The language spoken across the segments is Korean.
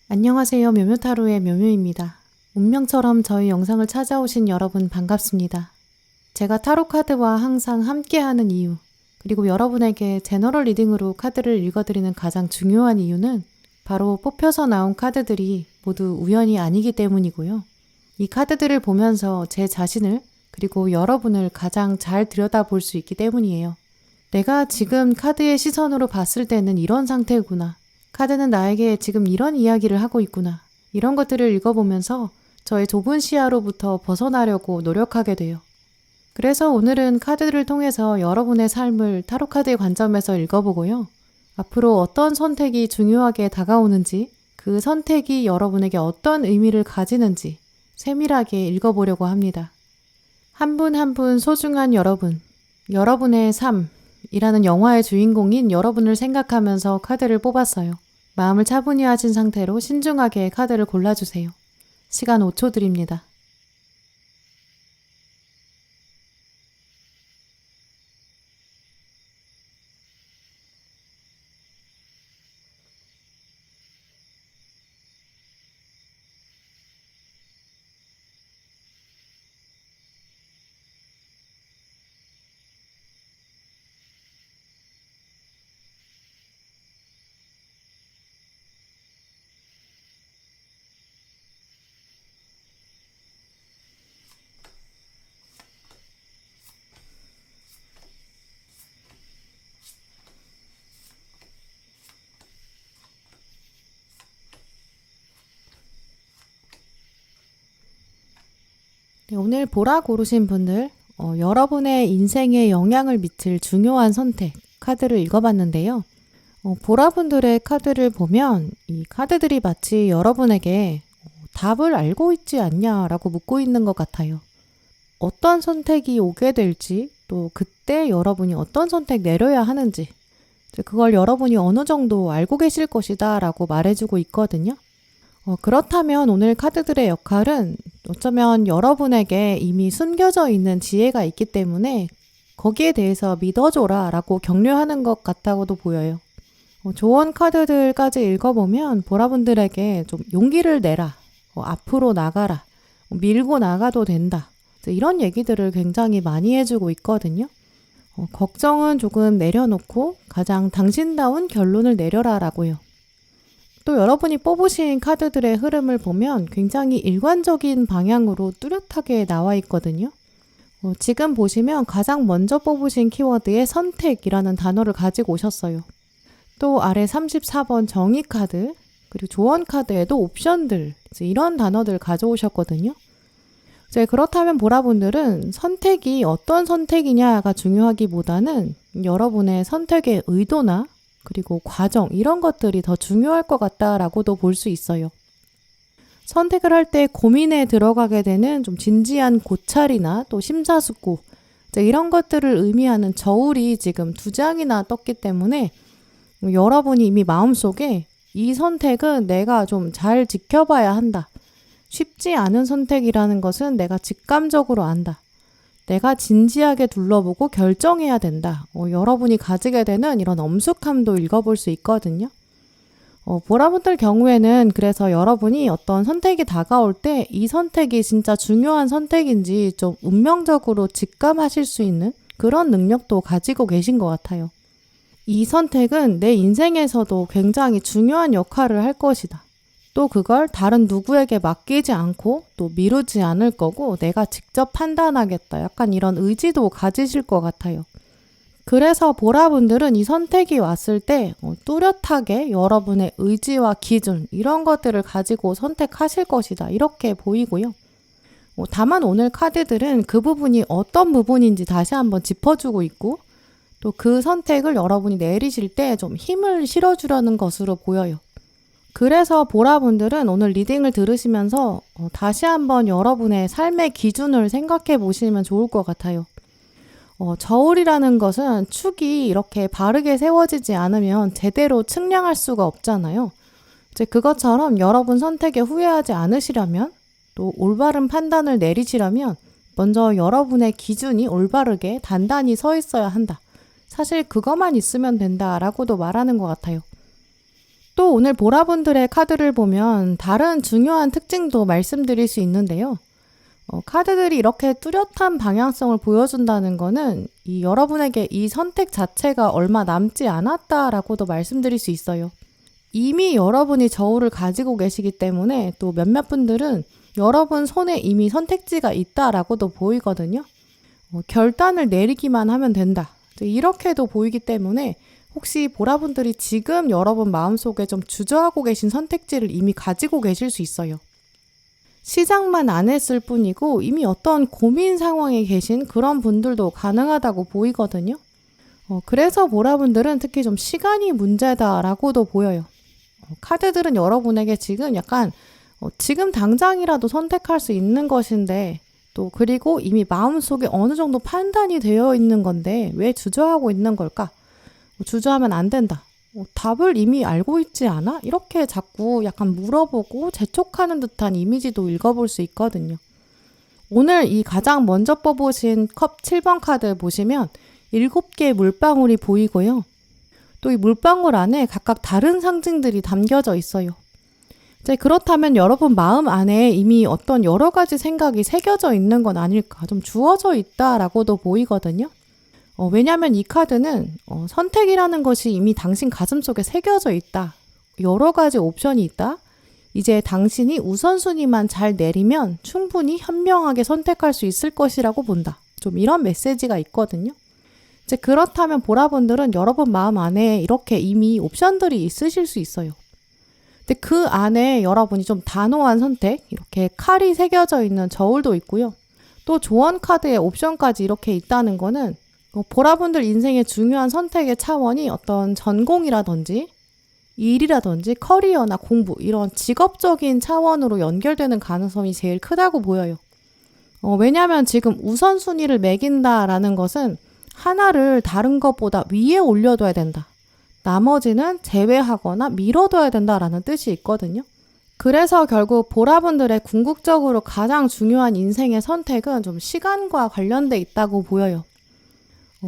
안녕하세요. 묘묘타로의 묘묘입니다. 운명처럼 저희 영상을 찾아오신 여러분 반갑습니다. 제가 타로 카드와 항상 함께하는 이유, 그리고 여러분에게 제너럴 리딩으로 카드를 읽어드리는 가장 중요한 이유는 바로 뽑혀서 나온 카드들이 모두 우연이 아니기 때문이고요. 이 카드들을 보면서 제 자신을 그리고 여러분을 가장 잘 들여다볼 수 있기 때문이에요. 내가 지금 카드의 시선으로 봤을 때는 이런 상태구나. 카드는 나에게 지금 이런 이야기를 하고 있구나. 이런 것들을 읽어보면서 저의 좁은 시야로부터 벗어나려고 노력하게 돼요. 그래서 오늘은 카드를 통해서 여러분의 삶을 타로 카드의 관점에서 읽어보고요. 앞으로 어떤 선택이 중요하게 다가오는지, 그 선택이 여러분에게 어떤 의미를 가지는지 세밀하게 읽어보려고 합니다. 한 분 한 분 소중한 여러분, 여러분의 삶이라는 영화의 주인공인 여러분을 생각하면서 카드를 뽑았어요. 마음을 차분히 하신 상태로 신중하게 카드를 골라주세요. 시간 5초 드립니다. 네, 오늘 보라 고르신 분들, 여러분의 인생에 영향을 미칠 중요한 선택 카드를 읽어봤는데요. 보라 분들의 카드를 보면 이 카드들이 마치 여러분에게 답을 알고 있지 않냐라고 묻고 있는 것 같아요. 어떤 선택이 오게 될지, 또 그때 여러분이 어떤 선택 내려야 하는지, 그걸 여러분이 어느 정도 알고 계실 것이다 라고 말해주고 있거든요. 그렇다면 오늘 카드들의 역할은 어쩌면 여러분에게 이미 숨겨져 있는 지혜가 있기 때문에 거기에 대해서 믿어줘라 라고 격려하는 것 같다고도 보여요. 조언 카드들까지 읽어보면 보라분들에게 좀 용기를 내라, 앞으로 나가라, 밀고 나가도 된다, 이런 얘기들을 굉장히 많이 해주고 있거든요. 걱정은 조금 내려놓고 가장 당신다운 결론을 내려라 라고요. 또 여러분이 뽑으신 카드들의 흐름을 보면 굉장히 일관적인 방향으로 뚜렷하게 나와 있거든요. 지금 보시면 가장 먼저 뽑으신 키워드에 선택이라는 단어를 가지고 오셨어요. 또 아래 34번 정의 카드, 그리고 조언 카드에도 옵션들, 이런 단어들 가져오셨거든요. 그렇다면 보라분들은 선택이 어떤 선택이냐가 중요하기보다는 여러분의 선택의 의도나 그리고 과정, 이런 것들이 더 중요할 것 같다라고도 볼 수 있어요. 선택을 할 때 고민에 들어가게 되는 좀 진지한 고찰이나 또 심사숙고, 이런 것들을 의미하는 저울이 지금 2장이나 떴기 때문에 여러분이 이미 마음속에 이 선택은 내가 좀 잘 지켜봐야 한다. 쉽지 않은 선택이라는 것은 내가 직감적으로 안다. 내가 진지하게 둘러보고 결정해야 된다. 여러분이 가지게 되는 이런 엄숙함도 읽어볼 수 있거든요. 보라분들 경우에는 그래서 여러분이 어떤 선택이 다가올 때 이 선택이 진짜 중요한 선택인지 좀 운명적으로 직감하실 수 있는 그런 능력도 가지고 계신 것 같아요. 이 선택은 내 인생에서도 굉장히 중요한 역할을 할 것이다. 또 그걸 다른 누구에게 맡기지 않고 또 미루지 않을 거고 내가 직접 판단하겠다. 약간 이런 의지도 가지실 것 같아요. 그래서 보라분들은 이 선택이 왔을 때 뚜렷하게 여러분의 의지와 기준, 이런 것들을 가지고 선택하실 것이다. 이렇게 보이고요. 다만 오늘 카드들은 그 부분이 어떤 부분인지 다시 한번 짚어주고 있고, 또 그 선택을 여러분이 내리실 때 좀 힘을 실어주려는 것으로 보여요. 그래서 보라분들은 오늘 리딩을 들으시면서 다시 한번 여러분의 삶의 기준을 생각해 보시면 좋을 것 같아요. 저울이라는 것은 축이 이렇게 바르게 세워지지 않으면 제대로 측량할 수가 없잖아요. 이제 그것처럼 여러분 선택에 후회하지 않으시려면, 또 올바른 판단을 내리시려면 먼저 여러분의 기준이 올바르게 단단히 서 있어야 한다. 사실 그것만 있으면 된다라고도 말하는 것 같아요. 또 오늘 보라분들의 카드를 보면 다른 중요한 특징도 말씀드릴 수 있는데요. 카드들이 이렇게 뚜렷한 방향성을 보여준다는 거는 여러분에게 이 선택 자체가 얼마 남지 않았다라고도 말씀드릴 수 있어요. 이미 여러분이 저울을 가지고 계시기 때문에 또 몇몇 분들은 여러분 손에 이미 선택지가 있다라고도 보이거든요. 결단을 내리기만 하면 된다. 이렇게도 보이기 때문에 혹시 보라분들이 지금 여러분 마음속에 좀 주저하고 계신 선택지를 이미 가지고 계실 수 있어요. 시작만 안 했을 뿐이고 이미 어떤 고민 상황에 계신 그런 분들도 가능하다고 보이거든요. 그래서 보라분들은 특히 좀 시간이 문제다라고도 보여요. 카드들은 여러분에게 지금 약간 지금 당장이라도 선택할 수 있는 것인데, 또 그리고 이미 마음속에 어느 정도 판단이 되어 있는 건데 왜 주저하고 있는 걸까? 주저하면 안 된다. 답을 이미 알고 있지 않아? 이렇게 자꾸 약간 물어보고 재촉하는 듯한 이미지도 읽어볼 수 있거든요. 오늘 이 가장 먼저 뽑으신 컵 7번 카드 보시면 7개의 물방울이 보이고요. 또 이 물방울 안에 각각 다른 상징들이 담겨져 있어요. 이제 그렇다면 여러분 마음 안에 이미 어떤 여러 가지 생각이 새겨져 있는 건 아닐까, 좀 주어져 있다라고도 보이거든요. 왜냐하면 이 카드는 선택이라는 것이 이미 당신 가슴속에 새겨져 있다. 여러 가지 옵션이 있다. 이제 당신이 우선순위만 잘 내리면 충분히 현명하게 선택할 수 있을 것이라고 본다. 좀 이런 메시지가 있거든요. 이제 그렇다면 보라분들은 여러분 마음 안에 이렇게 이미 옵션들이 있으실 수 있어요. 근데 그 안에 여러분이 좀 단호한 선택, 이렇게 칼이 새겨져 있는 저울도 있고요. 또 조언 카드에 옵션까지 이렇게 있다는 거는 보라분들 인생의 중요한 선택의 차원이 어떤 전공이라든지 일이라든지 커리어나 공부 이런 직업적인 차원으로 연결되는 가능성이 제일 크다고 보여요. 왜냐하면 지금 우선순위를 매긴다라는 것은 하나를 다른 것보다 위에 올려둬야 된다. 나머지는 제외하거나 미뤄둬야 된다라는 뜻이 있거든요. 그래서 결국 보라분들의 궁극적으로 가장 중요한 인생의 선택은 좀 시간과 관련돼 있다고 보여요.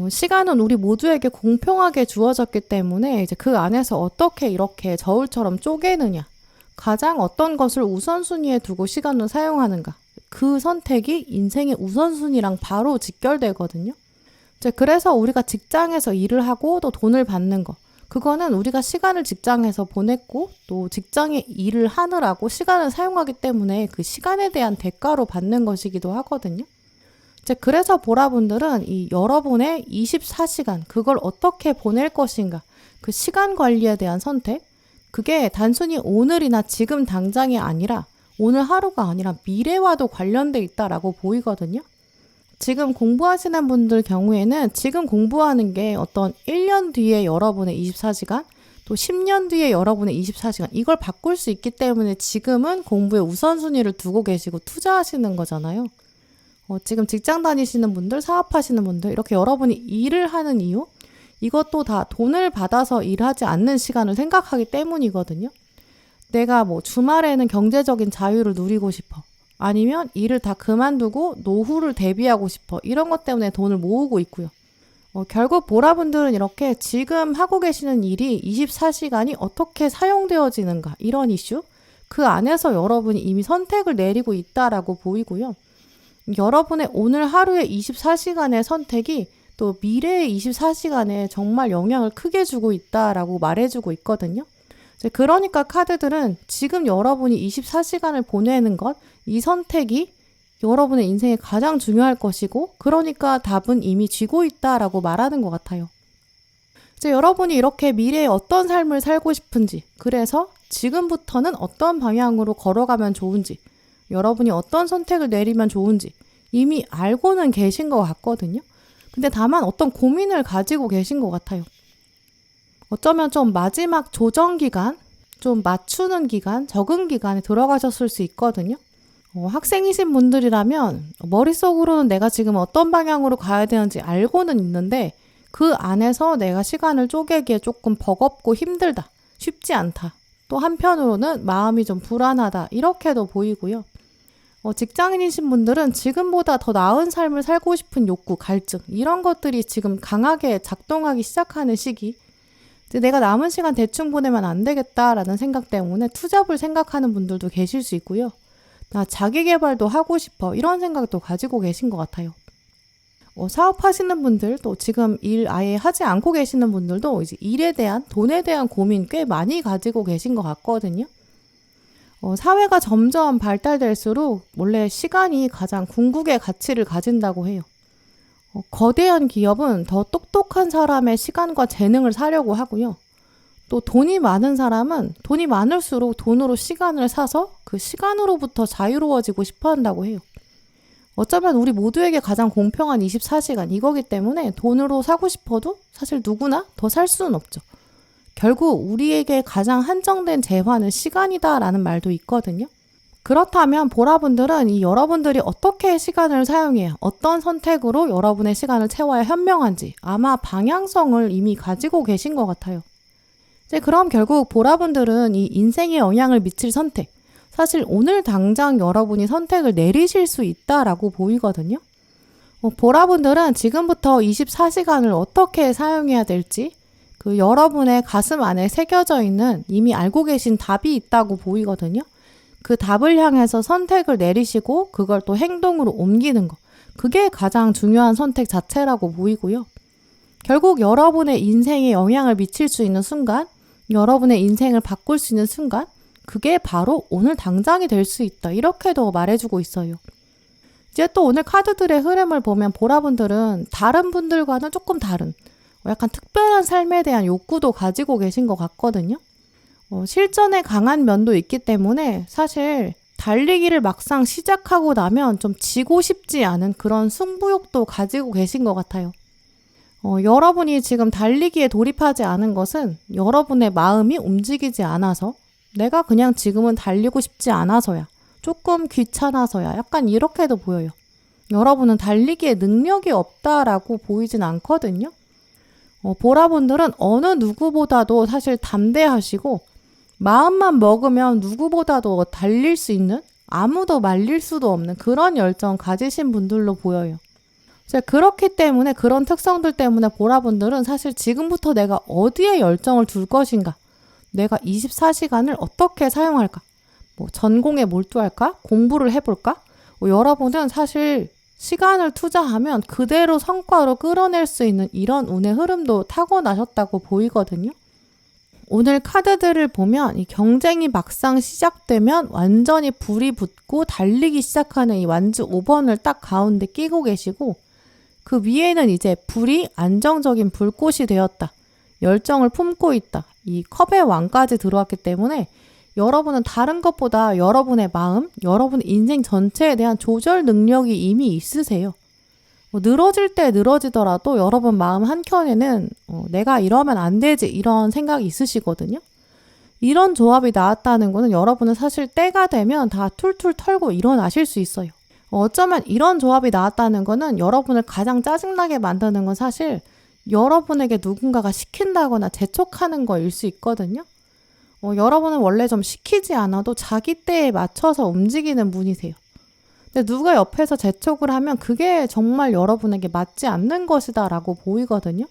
시간은 우리 모두에게 공평하게 주어졌기 때문에 이제 그 안에서 어떻게 이렇게 저울처럼 쪼개느냐, 가장 어떤 것을 우선순위에 두고 시간을 사용하는가, 그 선택이 인생의 우선순위랑 바로 직결되거든요. 이제 그래서 우리가 직장에서 일을 하고 또 돈을 받는 거, 그거는 우리가 시간을 직장에서 보냈고 또 직장에 일을 하느라고 시간을 사용하기 때문에 그 시간에 대한 대가로 받는 것이기도 하거든요. 이제 그래서 보라분들은 이 여러분의 24시간, 그걸 어떻게 보낼 것인가, 그 시간 관리에 대한 선택, 그게 단순히 오늘이나 지금 당장이 아니라 오늘 하루가 아니라 미래와도 관련돼 있다라고 보이거든요. 지금 공부하시는 분들 경우에는 지금 공부하는 게 어떤 1년 뒤에 여러분의 24시간, 또 10년 뒤에 여러분의 24시간, 이걸 바꿀 수 있기 때문에 지금은 공부에 우선순위를 두고 계시고 투자하시는 거잖아요. 지금 직장 다니시는 분들, 사업하시는 분들, 이렇게 여러분이 일을 하는 이유, 이것도 다 돈을 받아서 일하지 않는 시간을 생각하기 때문이거든요. 내가 뭐 주말에는 경제적인 자유를 누리고 싶어. 아니면 일을 다 그만두고 노후를 대비하고 싶어. 이런 것 때문에 돈을 모으고 있고요. 결국 보라분들은 이렇게 지금 하고 계시는 일이 24시간이 어떻게 사용되어지는가, 이런 이슈, 그 안에서 여러분이 이미 선택을 내리고 있다라고 보이고요. 여러분의 오늘 하루의 24시간의 선택이 또 미래의 24시간에 정말 영향을 크게 주고 있다라고 말해주고 있거든요. 그러니까 카드들은 지금 여러분이 24시간을 보내는 것, 이 선택이 여러분의 인생에 가장 중요할 것이고, 그러니까 답은 이미 쥐고 있다라고 말하는 것 같아요. 이제 여러분이 이렇게 미래에 어떤 삶을 살고 싶은지, 그래서 지금부터는 어떤 방향으로 걸어가면 좋은지, 여러분이 어떤 선택을 내리면 좋은지 이미 알고는 계신 것 같거든요. 근데 다만 어떤 고민을 가지고 계신 것 같아요. 어쩌면 좀 마지막 조정 기간, 좀 맞추는 기간, 적응 기간에 들어가셨을 수 있거든요. 학생이신 분들이라면 머릿속으로는 내가 지금 어떤 방향으로 가야 되는지 알고는 있는데 그 안에서 내가 시간을 쪼개기에 조금 버겁고 힘들다, 쉽지 않다. 또 한편으로는 마음이 좀 불안하다, 이렇게도 보이고요. 직장인이신 분들은 지금보다 더 나은 삶을 살고 싶은 욕구, 갈증, 이런 것들이 지금 강하게 작동하기 시작하는 시기. 내가 남은 시간 대충 보내면 안 되겠다라는 생각 때문에 투잡을 생각하는 분들도 계실 수 있고요. 나 자기 개발도 하고 싶어, 이런 생각도 가지고 계신 것 같아요. 사업하시는 분들, 또 지금 일 아예 하지 않고 계시는 분들도 이제 일에 대한, 돈에 대한 고민 꽤 많이 가지고 계신 것 같거든요. 사회가 점점 발달될수록 원래 시간이 가장 궁극의 가치를 가진다고 해요. 거대한 기업은 더 똑똑한 사람의 시간과 재능을 사려고 하고요. 또 돈이 많은 사람은 돈이 많을수록 돈으로 시간을 사서 그 시간으로부터 자유로워지고 싶어 한다고 해요. 어쩌면 우리 모두에게 가장 공평한 24시간 이거기 때문에 돈으로 사고 싶어도 사실 누구나 더 살 수는 없죠. 결국 우리에게 가장 한정된 재화는 시간이다라는 말도 있거든요. 그렇다면 보라분들은 이 여러분들이 어떻게 시간을 사용해야, 어떤 선택으로 여러분의 시간을 채워야 현명한지 아마 방향성을 이미 가지고 계신 것 같아요. 이제 그럼 결국 보라분들은 이 인생에 영향을 미칠 선택, 사실 오늘 당장 여러분이 선택을 내리실 수 있다라고 보이거든요. 보라분들은 지금부터 24시간을 어떻게 사용해야 될지 그 여러분의 가슴 안에 새겨져 있는 이미 알고 계신 답이 있다고 보이거든요. 그 답을 향해서 선택을 내리시고 그걸 또 행동으로 옮기는 것, 그게 가장 중요한 선택 자체라고 보이고요. 결국 여러분의 인생에 영향을 미칠 수 있는 순간, 여러분의 인생을 바꿀 수 있는 순간, 그게 바로 오늘 당장이 될 수 있다, 이렇게도 말해주고 있어요. 이제 또 오늘 카드들의 흐름을 보면 보라분들은 다른 분들과는 조금 다른 약간 특별한 삶에 대한 욕구도 가지고 계신 것 같거든요. 실전에 강한 면도 있기 때문에 사실 달리기를 막상 시작하고 나면 좀 지고 싶지 않은 그런 승부욕도 가지고 계신 것 같아요. 여러분이 지금 달리기에 돌입하지 않은 것은 여러분의 마음이 움직이지 않아서, 내가 그냥 지금은 달리고 싶지 않아서야, 조금 귀찮아서야, 약간 이렇게도 보여요. 여러분은 달리기에 능력이 없다라고 보이진 않거든요. 보라분들은 어느 누구보다도 사실 담대하시고 마음만 먹으면 누구보다도 달릴 수 있는, 아무도 말릴 수도 없는 그런 열정 가지신 분들로 보여요. 그렇기 때문에, 그런 특성들 때문에 보라분들은 사실 지금부터 내가 어디에 열정을 둘 것인가, 내가 24시간을 어떻게 사용할까, 전공에 몰두할까, 공부를 해볼까, 여러분은 사실 시간을 투자하면 그대로 성과로 끌어낼 수 있는 이런 운의 흐름도 타고나셨다고 보이거든요. 오늘 카드들을 보면 이 경쟁이 막상 시작되면 완전히 불이 붙고 달리기 시작하는 이 완주 5번을 딱 가운데 끼고 계시고, 그 위에는 이제 불이 안정적인 불꽃이 되었다, 열정을 품고 있다, 이 컵의 왕까지 들어왔기 때문에 여러분은 다른 것보다 여러분의 마음, 여러분의 인생 전체에 대한 조절 능력이 이미 있으세요. 늘어질 때 늘어지더라도 여러분 마음 한켠에는 내가 이러면 안 되지, 이런 생각이 있으시거든요. 이런 조합이 나왔다는 거는 여러분은 사실 때가 되면 다 툴툴 털고 일어나실 수 있어요. 어쩌면 이런 조합이 나왔다는 거는 여러분을 가장 짜증나게 만드는 건 사실 여러분에게 누군가가 시킨다거나 재촉하는 거일 수 있거든요. 여러분은 원래 좀 시키지 않아도 자기 때에 맞춰서 움직이는 분이세요. 근데 누가 옆에서 재촉을 하면 그게 정말 여러분에게 맞지 않는 것이다 라고 보이거든요.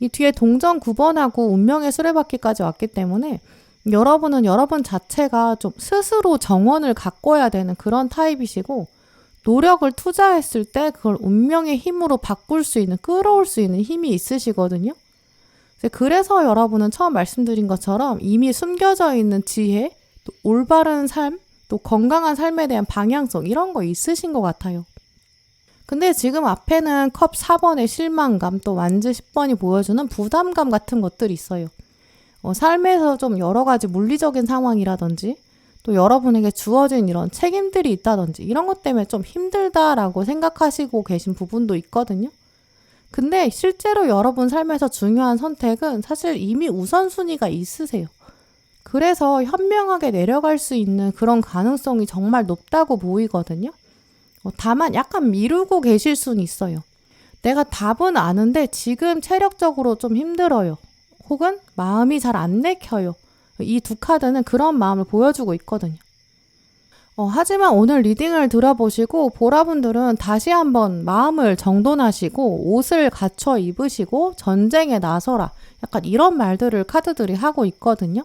이 뒤에 동전 9번하고 운명의 수레바퀴까지 왔기 때문에 여러분은 여러분 자체가 좀 스스로 정원을 가꿔야 되는 그런 타입이시고, 노력을 투자했을 때 그걸 운명의 힘으로 바꿀 수 있는, 끌어올 수 있는 힘이 있으시거든요. 그래서 여러분은 처음 말씀드린 것처럼 이미 숨겨져 있는 지혜, 또 올바른 삶, 또 건강한 삶에 대한 방향성, 이런 거 있으신 것 같아요. 근데 지금 앞에는 컵 4번의 실망감, 또 완즈 10번이 보여주는 부담감 같은 것들이 있어요. 삶에서 좀 여러 가지 물리적인 상황이라든지 또 여러분에게 주어진 이런 책임들이 있다든지 이런 것 때문에 좀 힘들다라고 생각하시고 계신 부분도 있거든요. 근데 실제로 여러분 삶에서 중요한 선택은 사실 이미 우선순위가 있으세요. 그래서 현명하게 내려갈 수 있는 그런 가능성이 정말 높다고 보이거든요. 다만 약간 미루고 계실 수는 있어요. 내가 답은 아는데 지금 체력적으로 좀 힘들어요. 혹은 마음이 잘 안 내켜요. 이 두 카드는 그런 마음을 보여주고 있거든요. 하지만 오늘 리딩을 들어보시고 보라분들은 다시 한번 마음을 정돈하시고 옷을 갖춰 입으시고 전쟁에 나서라, 약간 이런 말들을 카드들이 하고 있거든요.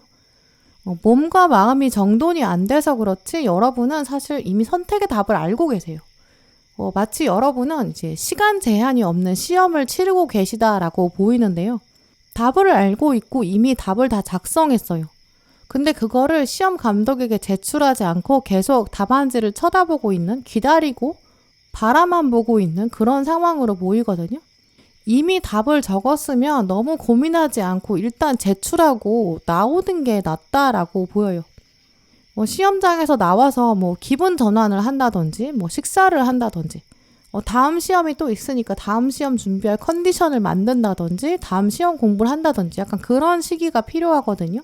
몸과 마음이 정돈이 안 돼서 그렇지 여러분은 사실 이미 선택의 답을 알고 계세요. 마치 여러분은 이제 시간 제한이 없는 시험을 치르고 계시다라고 보이는데요. 답을 알고 있고 이미 답을 다 작성했어요. 근데 그거를 시험 감독에게 제출하지 않고 계속 답안지를 쳐다보고 있는, 기다리고 바라만 보고 있는 그런 상황으로 보이거든요. 이미 답을 적었으면 너무 고민하지 않고 일단 제출하고 나오는 게 낫다라고 보여요. 시험장에서 나와서 기분 전환을 한다든지 식사를 한다든지 다음 시험이 또 있으니까 다음 시험 준비할 컨디션을 만든다든지 다음 시험 공부를 한다든지 약간 그런 시기가 필요하거든요.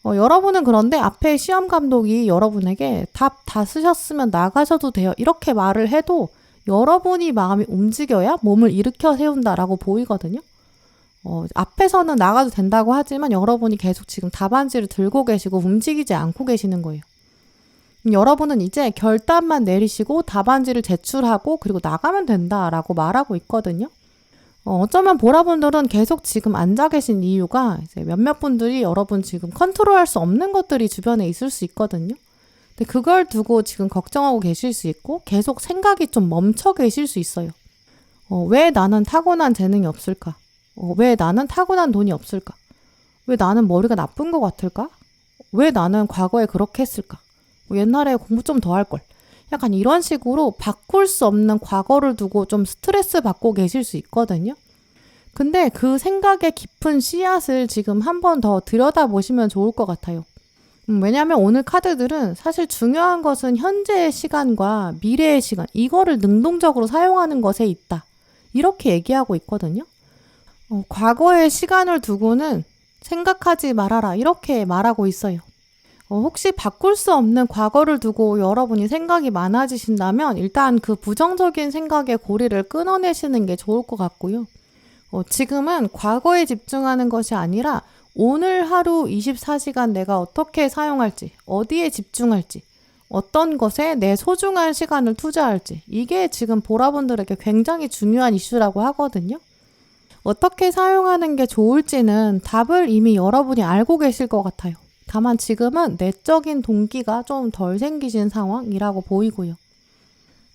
여러분은 그런데 앞에 시험 감독이 여러분에게 답 다 쓰셨으면 나가셔도 돼요, 이렇게 말을 해도 여러분이 마음이 움직여야 몸을 일으켜 세운다라고 보이거든요. 앞에서는 나가도 된다고 하지만 여러분이 계속 지금 답안지를 들고 계시고 움직이지 않고 계시는 거예요. 여러분은 이제 결단만 내리시고 답안지를 제출하고 그리고 나가면 된다라고 말하고 있거든요. 어쩌면 보라분들은 계속 지금 앉아 계신 이유가 이제 몇몇 분들이 여러분 지금 컨트롤할 수 없는 것들이 주변에 있을 수 있거든요. 근데 그걸 두고 지금 걱정하고 계실 수 있고 계속 생각이 좀 멈춰 계실 수 있어요. 왜 나는 타고난 재능이 없을까? 왜 나는 타고난 돈이 없을까? 왜 나는 머리가 나쁜 것 같을까? 왜 나는 과거에 그렇게 했을까? 옛날에 공부 좀 더 할걸. 약간 이런 식으로 바꿀 수 없는 과거를 두고 좀 스트레스 받고 계실 수 있거든요. 근데 그 생각의 깊은 씨앗을 지금 한 번 더 들여다보시면 좋을 것 같아요. 왜냐하면 오늘 카드들은 사실 중요한 것은 현재의 시간과 미래의 시간, 이거를 능동적으로 사용하는 것에 있다, 이렇게 얘기하고 있거든요. 과거의 시간을 두고는 생각하지 말아라 이렇게 말하고 있어요. 혹시 바꿀 수 없는 과거를 두고 여러분이 생각이 많아지신다면 일단 그 부정적인 생각의 고리를 끊어내시는 게 좋을 것 같고요. 지금은 과거에 집중하는 것이 아니라 오늘 하루 24시간 내가 어떻게 사용할지, 어디에 집중할지, 어떤 것에 내 소중한 시간을 투자할지, 이게 지금 보라분들에게 굉장히 중요한 이슈라고 하거든요. 어떻게 사용하는 게 좋을지는 답을 이미 여러분이 알고 계실 것 같아요. 다만 지금은 내적인 동기가 좀 덜 생기신 상황이라고 보이고요.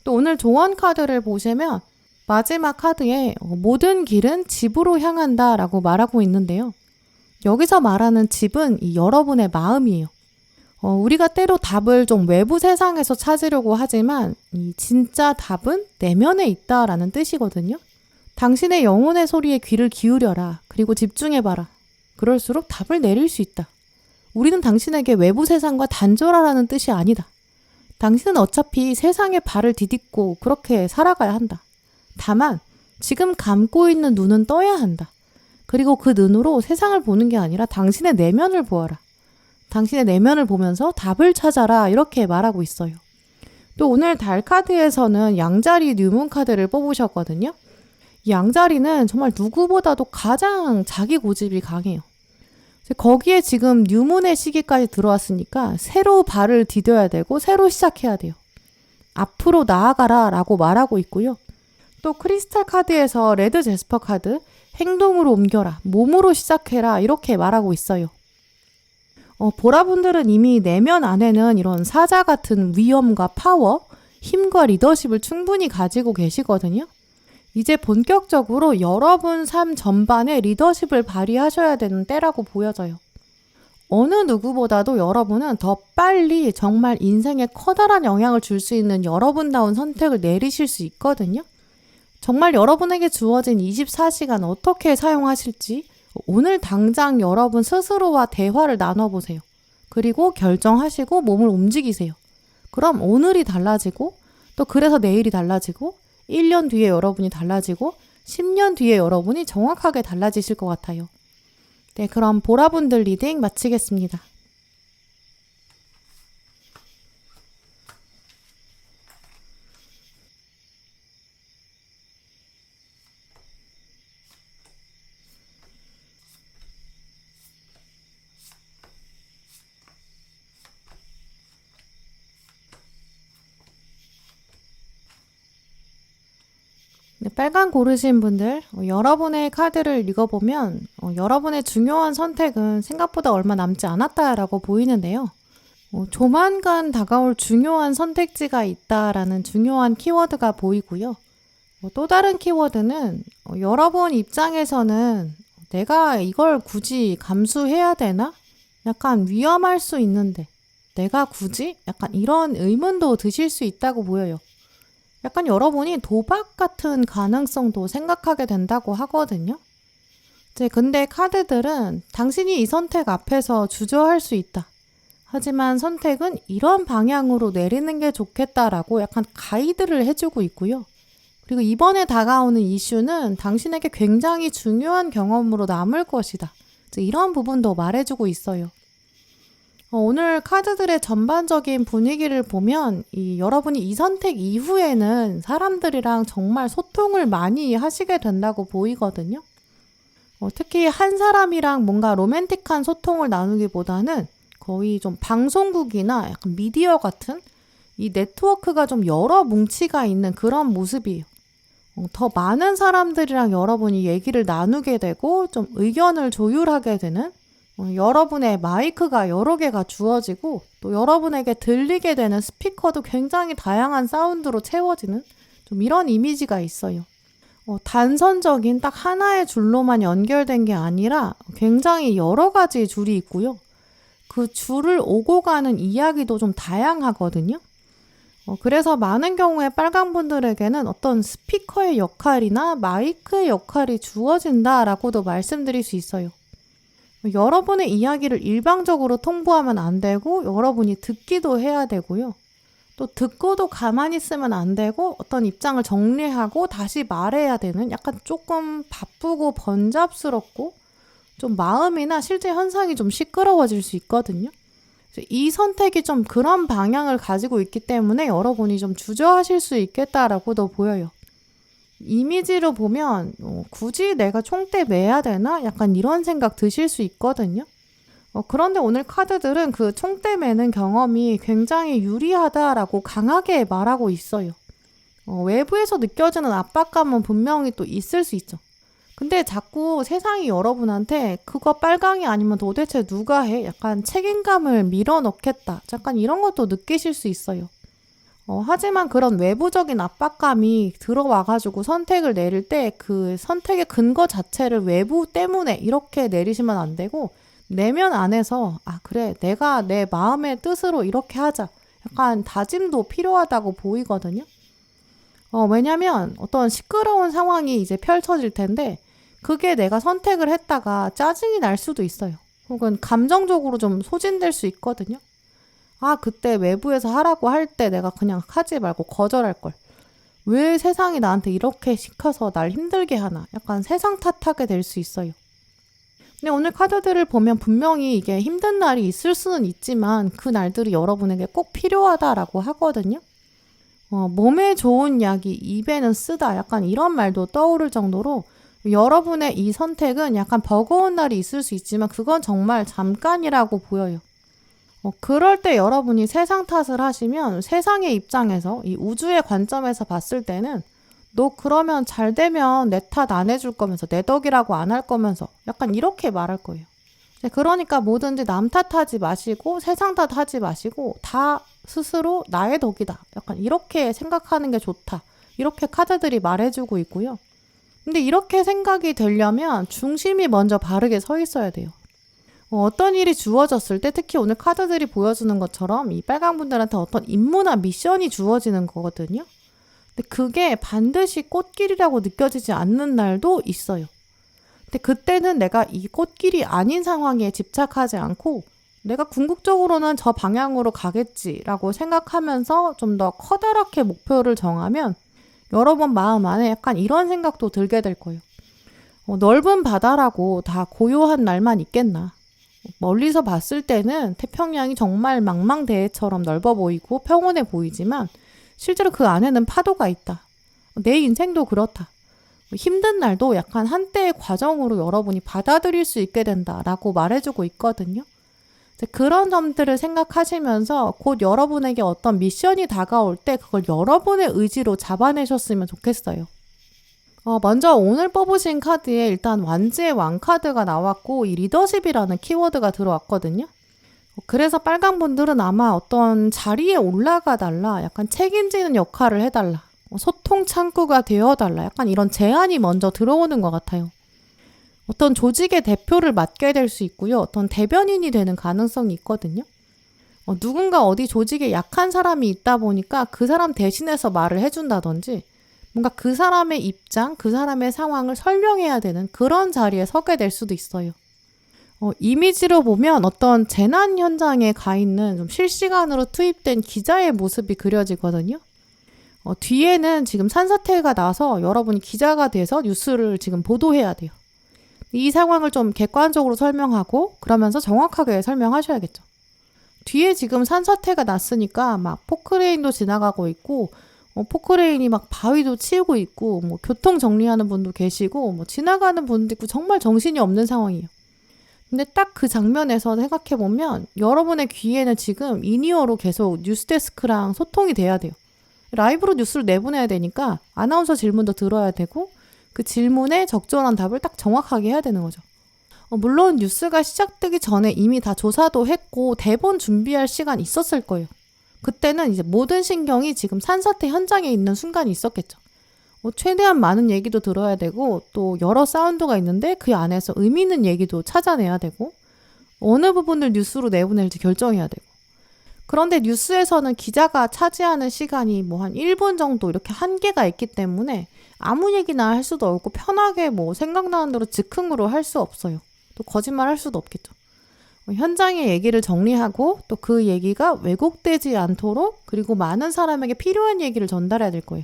또 오늘 조언 카드를 보시면 마지막 카드에 모든 길은 집으로 향한다 라고 말하고 있는데요. 여기서 말하는 집은 이 여러분의 마음이에요. 우리가 때로 답을 좀 외부 세상에서 찾으려고 하지만 이 진짜 답은 내면에 있다라는 뜻이거든요. 당신의 영혼의 소리에 귀를 기울여라. 그리고 집중해봐라. 그럴수록 답을 내릴 수 있다. 우리는 당신에게 외부 세상과 단절하라는 뜻이 아니다. 당신은 어차피 세상에 발을 디딛고 그렇게 살아가야 한다. 다만 지금 감고 있는 눈은 떠야 한다. 그리고 그 눈으로 세상을 보는 게 아니라 당신의 내면을 보아라. 당신의 내면을 보면서 답을 찾아라 이렇게 말하고 있어요. 또 오늘 달 카드에서는 양자리 뉴문 카드를 뽑으셨거든요. 이 양자리는 정말 누구보다도 가장 자기 고집이 강해요. 거기에 지금 뉴문의 시기까지 들어왔으니까 새로 발을 디뎌야 되고 새로 시작해야 돼요. 앞으로 나아가라 라고 말하고 있고요. 또 크리스탈 카드에서 레드 제스퍼 카드 행동으로 옮겨라, 몸으로 시작해라 이렇게 말하고 있어요. 보라분들은 이미 내면 안에는 이런 사자 같은 위엄과 파워, 힘과 리더십을 충분히 가지고 계시거든요. 이제 본격적으로 여러분 삶 전반에 리더십을 발휘하셔야 되는 때라고 보여져요. 어느 누구보다도 여러분은 더 빨리 정말 인생에 커다란 영향을 줄 수 있는 여러분다운 선택을 내리실 수 있거든요. 정말 여러분에게 주어진 24시간 어떻게 사용하실지 오늘 당장 여러분 스스로와 대화를 나눠보세요. 그리고 결정하시고 몸을 움직이세요. 그럼 오늘이 달라지고 또 그래서 내일이 달라지고 1년 뒤에 여러분이 달라지고 10년 뒤에 여러분이 정확하게 달라지실 것 같아요. 네, 그럼 보라분들 리딩 마치겠습니다. 네, 빨간 고르신 분들, 여러분의 카드를 읽어보면 여러분의 중요한 선택은 생각보다 얼마 남지 않았다라고 보이는데요. 조만간 다가올 중요한 선택지가 있다라는 중요한 키워드가 보이고요. 또 다른 키워드는 여러분 입장에서는 내가 이걸 굳이 감수해야 되나? 약간 위험할 수 있는데 내가 굳이? 약간 이런 의문도 드실 수 있다고 보여요. 약간 여러분이 도박 같은 가능성도 생각하게 된다고 하거든요. 근데 카드들은 당신이 이 선택 앞에서 주저할 수 있다. 하지만 선택은 이런 방향으로 내리는 게 좋겠다라고 약간 가이드를 해주고 있고요. 그리고 이번에 다가오는 이슈는 당신에게 굉장히 중요한 경험으로 남을 것이다. 이런 부분도 말해주고 있어요. 오늘 카드들의 전반적인 분위기를 보면 여러분이 이 선택 이후에는 사람들이랑 정말 소통을 많이 하시게 된다고 보이거든요. 특히 한 사람이랑 뭔가 로맨틱한 소통을 나누기보다는 거의 좀 방송국이나 약간 미디어 같은 이 네트워크가 좀 여러 뭉치가 있는 그런 모습이에요. 더 많은 사람들이랑 여러분이 얘기를 나누게 되고 좀 의견을 조율하게 되는 여러분의 마이크가 여러 개가 주어지고 또 여러분에게 들리게 되는 스피커도 굉장히 다양한 사운드로 채워지는 좀 이런 이미지가 있어요. 단선적인 딱 하나의 줄로만 연결된 게 아니라 굉장히 여러 가지 줄이 있고요. 그 줄을 오고 가는 이야기도 좀 다양하거든요. 그래서 많은 경우에 빨간 분들에게는 어떤 스피커의 역할이나 마이크의 역할이 주어진다라고도 말씀드릴 수 있어요. 여러분의 이야기를 일방적으로 통보하면 안 되고 여러분이 듣기도 해야 되고요. 또 듣고도 가만히 있으면 안 되고 어떤 입장을 정리하고 다시 말해야 되는 약간 조금 바쁘고 번잡스럽고 좀 마음이나 실제 현상이 좀 시끄러워질 수 있거든요. 이 선택이 좀 그런 방향을 가지고 있기 때문에 여러분이 좀 주저하실 수 있겠다라고도 보여요. 이미지로 보면 굳이 내가 총대 매야 되나? 약간 이런 생각 드실 수 있거든요. 그런데 오늘 카드들은 그 총대 매는 경험이 굉장히 유리하다라고 강하게 말하고 있어요. 외부에서 느껴지는 압박감은 분명히 또 있을 수 있죠. 근데 자꾸 세상이 여러분한테 그거 빨강이 아니면 도대체 누가 해? 약간 책임감을 밀어넣겠다. 약간 이런 것도 느끼실 수 있어요. 하지만 그런 외부적인 압박감이 들어와가지고 선택을 내릴 때 그 선택의 근거 자체를 외부 때문에 이렇게 내리시면 안 되고 내면 안에서 그래 내가 내 마음의 뜻으로 이렇게 하자. 약간 다짐도 필요하다고 보이거든요. 왜냐면 어떤 시끄러운 상황이 이제 펼쳐질 텐데 그게 내가 선택을 했다가 짜증이 날 수도 있어요. 혹은 감정적으로 좀 소진될 수 있거든요. 그때 외부에서 하라고 할 때 내가 그냥 하지 말고 거절할 걸. 왜 세상이 나한테 이렇게 시켜서 날 힘들게 하나. 약간 세상 탓하게 될 수 있어요. 근데 오늘 카드들을 보면 분명히 이게 힘든 날이 있을 수는 있지만 그 날들이 여러분에게 꼭 필요하다라고 하거든요. 몸에 좋은 약이 입에는 쓰다. 약간 이런 말도 떠오를 정도로 여러분의 이 선택은 약간 버거운 날이 있을 수 있지만 그건 정말 잠깐이라고 보여요. 그럴 때 여러분이 세상 탓을 하시면 세상의 입장에서 이 우주의 관점에서 봤을 때는 너 그러면 잘 되면 내 탓 안 해줄 거면서 내 덕이라고 안 할 거면서 약간 이렇게 말할 거예요. 그러니까 뭐든지 남 탓하지 마시고 세상 탓하지 마시고 다 스스로 나의 덕이다. 약간 이렇게 생각하는 게 좋다. 이렇게 카드들이 말해주고 있고요. 근데 이렇게 생각이 되려면 중심이 먼저 바르게 서 있어야 돼요. 어떤 일이 주어졌을 때 특히 오늘 카드들이 보여주는 것처럼 이 빨강 분들한테 어떤 임무나 미션이 주어지는 거거든요. 근데 그게 반드시 꽃길이라고 느껴지지 않는 날도 있어요. 근데 그때는 내가 이 꽃길이 아닌 상황에 집착하지 않고 내가 궁극적으로는 저 방향으로 가겠지라고 생각하면서 좀 더 커다랗게 목표를 정하면 여러분 마음 안에 약간 이런 생각도 들게 될 거예요. 넓은 바다라고 다 고요한 날만 있겠나. 멀리서 봤을 때는 태평양이 정말 망망대해처럼 넓어 보이고 평온해 보이지만 실제로 그 안에는 파도가 있다. 내 인생도 그렇다. 힘든 날도 약간 한때의 과정으로 여러분이 받아들일 수 있게 된다라고 말해주고 있거든요. 그런 점들을 생각하시면서 곧 여러분에게 어떤 미션이 다가올 때 그걸 여러분의 의지로 잡아내셨으면 좋겠어요. 먼저 오늘 뽑으신 카드에 일단 완지의 왕카드가 나왔고 이 리더십이라는 키워드가 들어왔거든요. 그래서 빨강 분들은 아마 어떤 자리에 올라가 달라, 약간 책임지는 역할을 해달라, 소통 창구가 되어달라, 약간 이런 제안이 먼저 들어오는 것 같아요. 어떤 조직의 대표를 맡게 될 수 있고요. 어떤 대변인이 되는 가능성이 있거든요. 누군가 어디 조직에 약한 사람이 있다 보니까 그 사람 대신해서 말을 해준다든지 뭔가 그 사람의 입장, 그 사람의 상황을 설명해야 되는 그런 자리에 서게 될 수도 있어요. 이미지로 보면 어떤 재난 현장에 가 있는 좀 실시간으로 투입된 기자의 모습이 그려지거든요. 뒤에는 지금 산사태가 나서 여러분이 기자가 돼서 뉴스를 지금 보도해야 돼요. 이 상황을 좀 객관적으로 설명하고 그러면서 정확하게 설명하셔야겠죠. 뒤에 지금 산사태가 났으니까 막 포크레인도 지나가고 있고 포크레인이 막 바위도 치우고 있고 뭐 교통 정리하는 분도 계시고 뭐 지나가는 분도 있고 정말 정신이 없는 상황이에요. 근데 딱 그 장면에서 생각해보면 여러분의 귀에는 지금 인이어로 계속 뉴스데스크랑 소통이 돼야 돼요. 라이브로 뉴스를 내보내야 되니까 아나운서 질문도 들어야 되고 그 질문에 적절한 답을 딱 정확하게 해야 되는 거죠. 물론 뉴스가 시작되기 전에 이미 다 조사도 했고 대본 준비할 시간이 있었을 거예요. 그때는 이제 모든 신경이 지금 산사태 현장에 있는 순간이 있었겠죠. 최대한 많은 얘기도 들어야 되고 또 여러 사운드가 있는데 그 안에서 의미 있는 얘기도 찾아내야 되고 어느 부분을 뉴스로 내보낼지 결정해야 되고 그런데 뉴스에서는 기자가 차지하는 시간이 뭐 한 1분 정도 이렇게 한계가 있기 때문에 아무 얘기나 할 수도 없고 편하게 뭐 생각나는 대로 즉흥으로 할 수 없어요. 또 거짓말 할 수도 없겠죠. 현장의 얘기를 정리하고 또 그 얘기가 왜곡되지 않도록 그리고 많은 사람에게 필요한 얘기를 전달해야 될 거예요.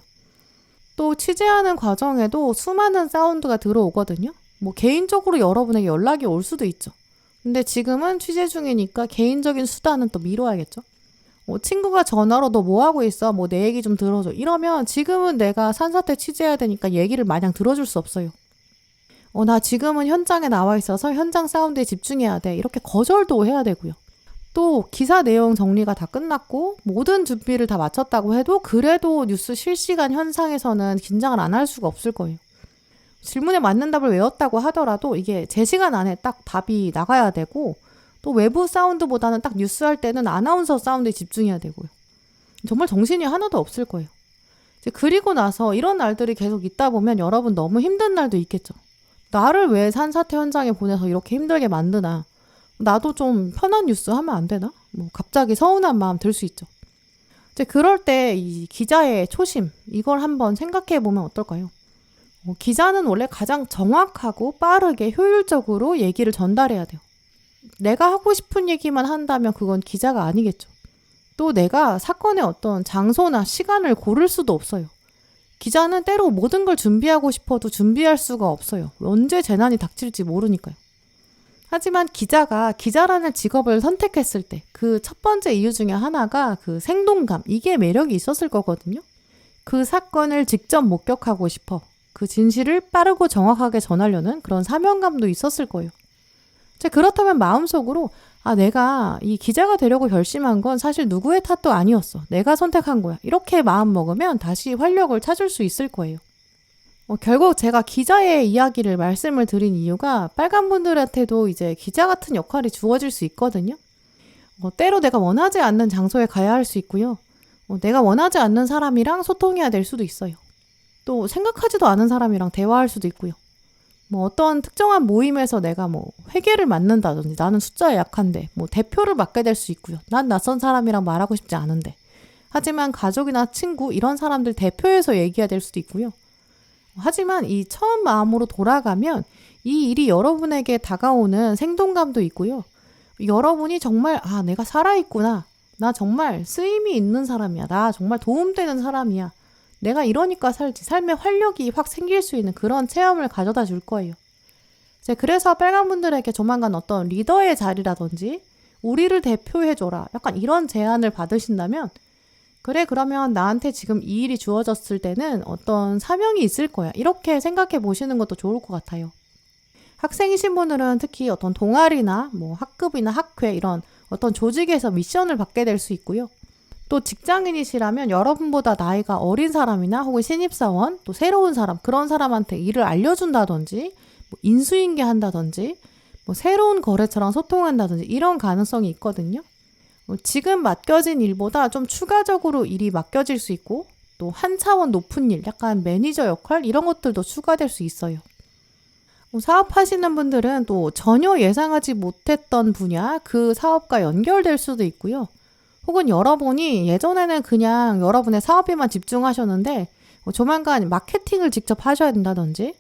또 취재하는 과정에도 수많은 사운드가 들어오거든요. 뭐 개인적으로 여러분에게 연락이 올 수도 있죠. 근데 지금은 취재 중이니까 개인적인 수단은 또 미뤄야겠죠. 친구가 전화로 너 뭐 하고 있어? 뭐 내 얘기 좀 들어줘. 이러면 지금은 내가 산사태 취재해야 되니까 얘기를 마냥 들어줄 수 없어요. 나 지금은 현장에 나와 있어서 현장 사운드에 집중해야 돼. 이렇게 거절도 해야 되고요. 또 기사 내용 정리가 다 끝났고 모든 준비를 다 마쳤다고 해도 그래도 뉴스 실시간 현상에서는 긴장을 안 할 수가 없을 거예요. 질문에 맞는 답을 외웠다고 하더라도 이게 제 시간 안에 딱 답이 나가야 되고 또 외부 사운드보다는 딱 뉴스 할 때는 아나운서 사운드에 집중해야 되고요. 정말 정신이 하나도 없을 거예요. 그리고 나서 이런 날들이 계속 있다 보면 여러분 너무 힘든 날도 있겠죠. 나를 왜 산사태 현장에 보내서 이렇게 힘들게 만드나? 나도 좀 편한 뉴스 하면 안 되나? 뭐 갑자기 서운한 마음 들 수 있죠. 그럴 때 이 기자의 초심, 이걸 한번 생각해 보면 어떨까요? 기자는 원래 가장 정확하고 빠르게 효율적으로 얘기를 전달해야 돼요. 내가 하고 싶은 얘기만 한다면 그건 기자가 아니겠죠. 또 내가 사건의 어떤 장소나 시간을 고를 수도 없어요. 기자는 때로 모든 걸 준비하고 싶어도 준비할 수가 없어요. 언제 재난이 닥칠지 모르니까요. 하지만 기자가 기자라는 직업을 선택했을 때 그 첫 번째 이유 중에 하나가 그 생동감, 이게 매력이 있었을 거거든요. 그 사건을 직접 목격하고 싶어. 그 진실을 빠르고 정확하게 전하려는 그런 사명감도 있었을 거예요. 그렇다면 마음속으로 내가 이 기자가 되려고 결심한 건 사실 누구의 탓도 아니었어. 내가 선택한 거야. 이렇게 마음 먹으면 다시 활력을 찾을 수 있을 거예요. 결국 제가 기자의 이야기를 말씀을 드린 이유가 빨간 분들한테도 이제 기자 같은 역할이 주어질 수 있거든요. 때로 내가 원하지 않는 장소에 가야 할 수 있고요. 내가 원하지 않는 사람이랑 소통해야 될 수도 있어요. 또 생각하지도 않은 사람이랑 대화할 수도 있고요. 어떤 특정한 모임에서 내가 회계를 맡는다든지 나는 숫자에 약한데 대표를 맡게 될 수 있고요. 난 낯선 사람이랑 말하고 싶지 않은데. 하지만 가족이나 친구 이런 사람들 대표해서 얘기해야 될 수도 있고요. 하지만 이 처음 마음으로 돌아가면 이 일이 여러분에게 다가오는 생동감도 있고요. 여러분이 정말 내가 살아있구나. 나 정말 쓰임이 있는 사람이야. 나 정말 도움되는 사람이야. 내가 이러니까 살지. 삶의 활력이 확 생길 수 있는 그런 체험을 가져다 줄 거예요. 그래서 빨간 분들에게 조만간 어떤 리더의 자리라든지 우리를 대표해줘라. 약간 이런 제안을 받으신다면 그래 그러면 나한테 지금 이 일이 주어졌을 때는 어떤 사명이 있을 거야. 이렇게 생각해 보시는 것도 좋을 것 같아요. 학생이신 분들은 특히 어떤 동아리나 학급이나 학회 이런 어떤 조직에서 미션을 받게 될 수 있고요. 또 직장인이시라면 여러분보다 나이가 어린 사람이나 혹은 신입사원, 또 새로운 사람, 그런 사람한테 일을 알려준다든지 인수인계한다든지 새로운 거래처랑 소통한다든지 이런 가능성이 있거든요. 지금 맡겨진 일보다 좀 추가적으로 일이 맡겨질 수 있고 또 한 차원 높은 일, 약간 매니저 역할 이런 것들도 추가될 수 있어요. 사업하시는 분들은 또 전혀 예상하지 못했던 분야, 그 사업과 연결될 수도 있고요. 혹은 여러분이 예전에는 그냥 여러분의 사업에만 집중하셨는데 조만간 마케팅을 직접 하셔야 된다든지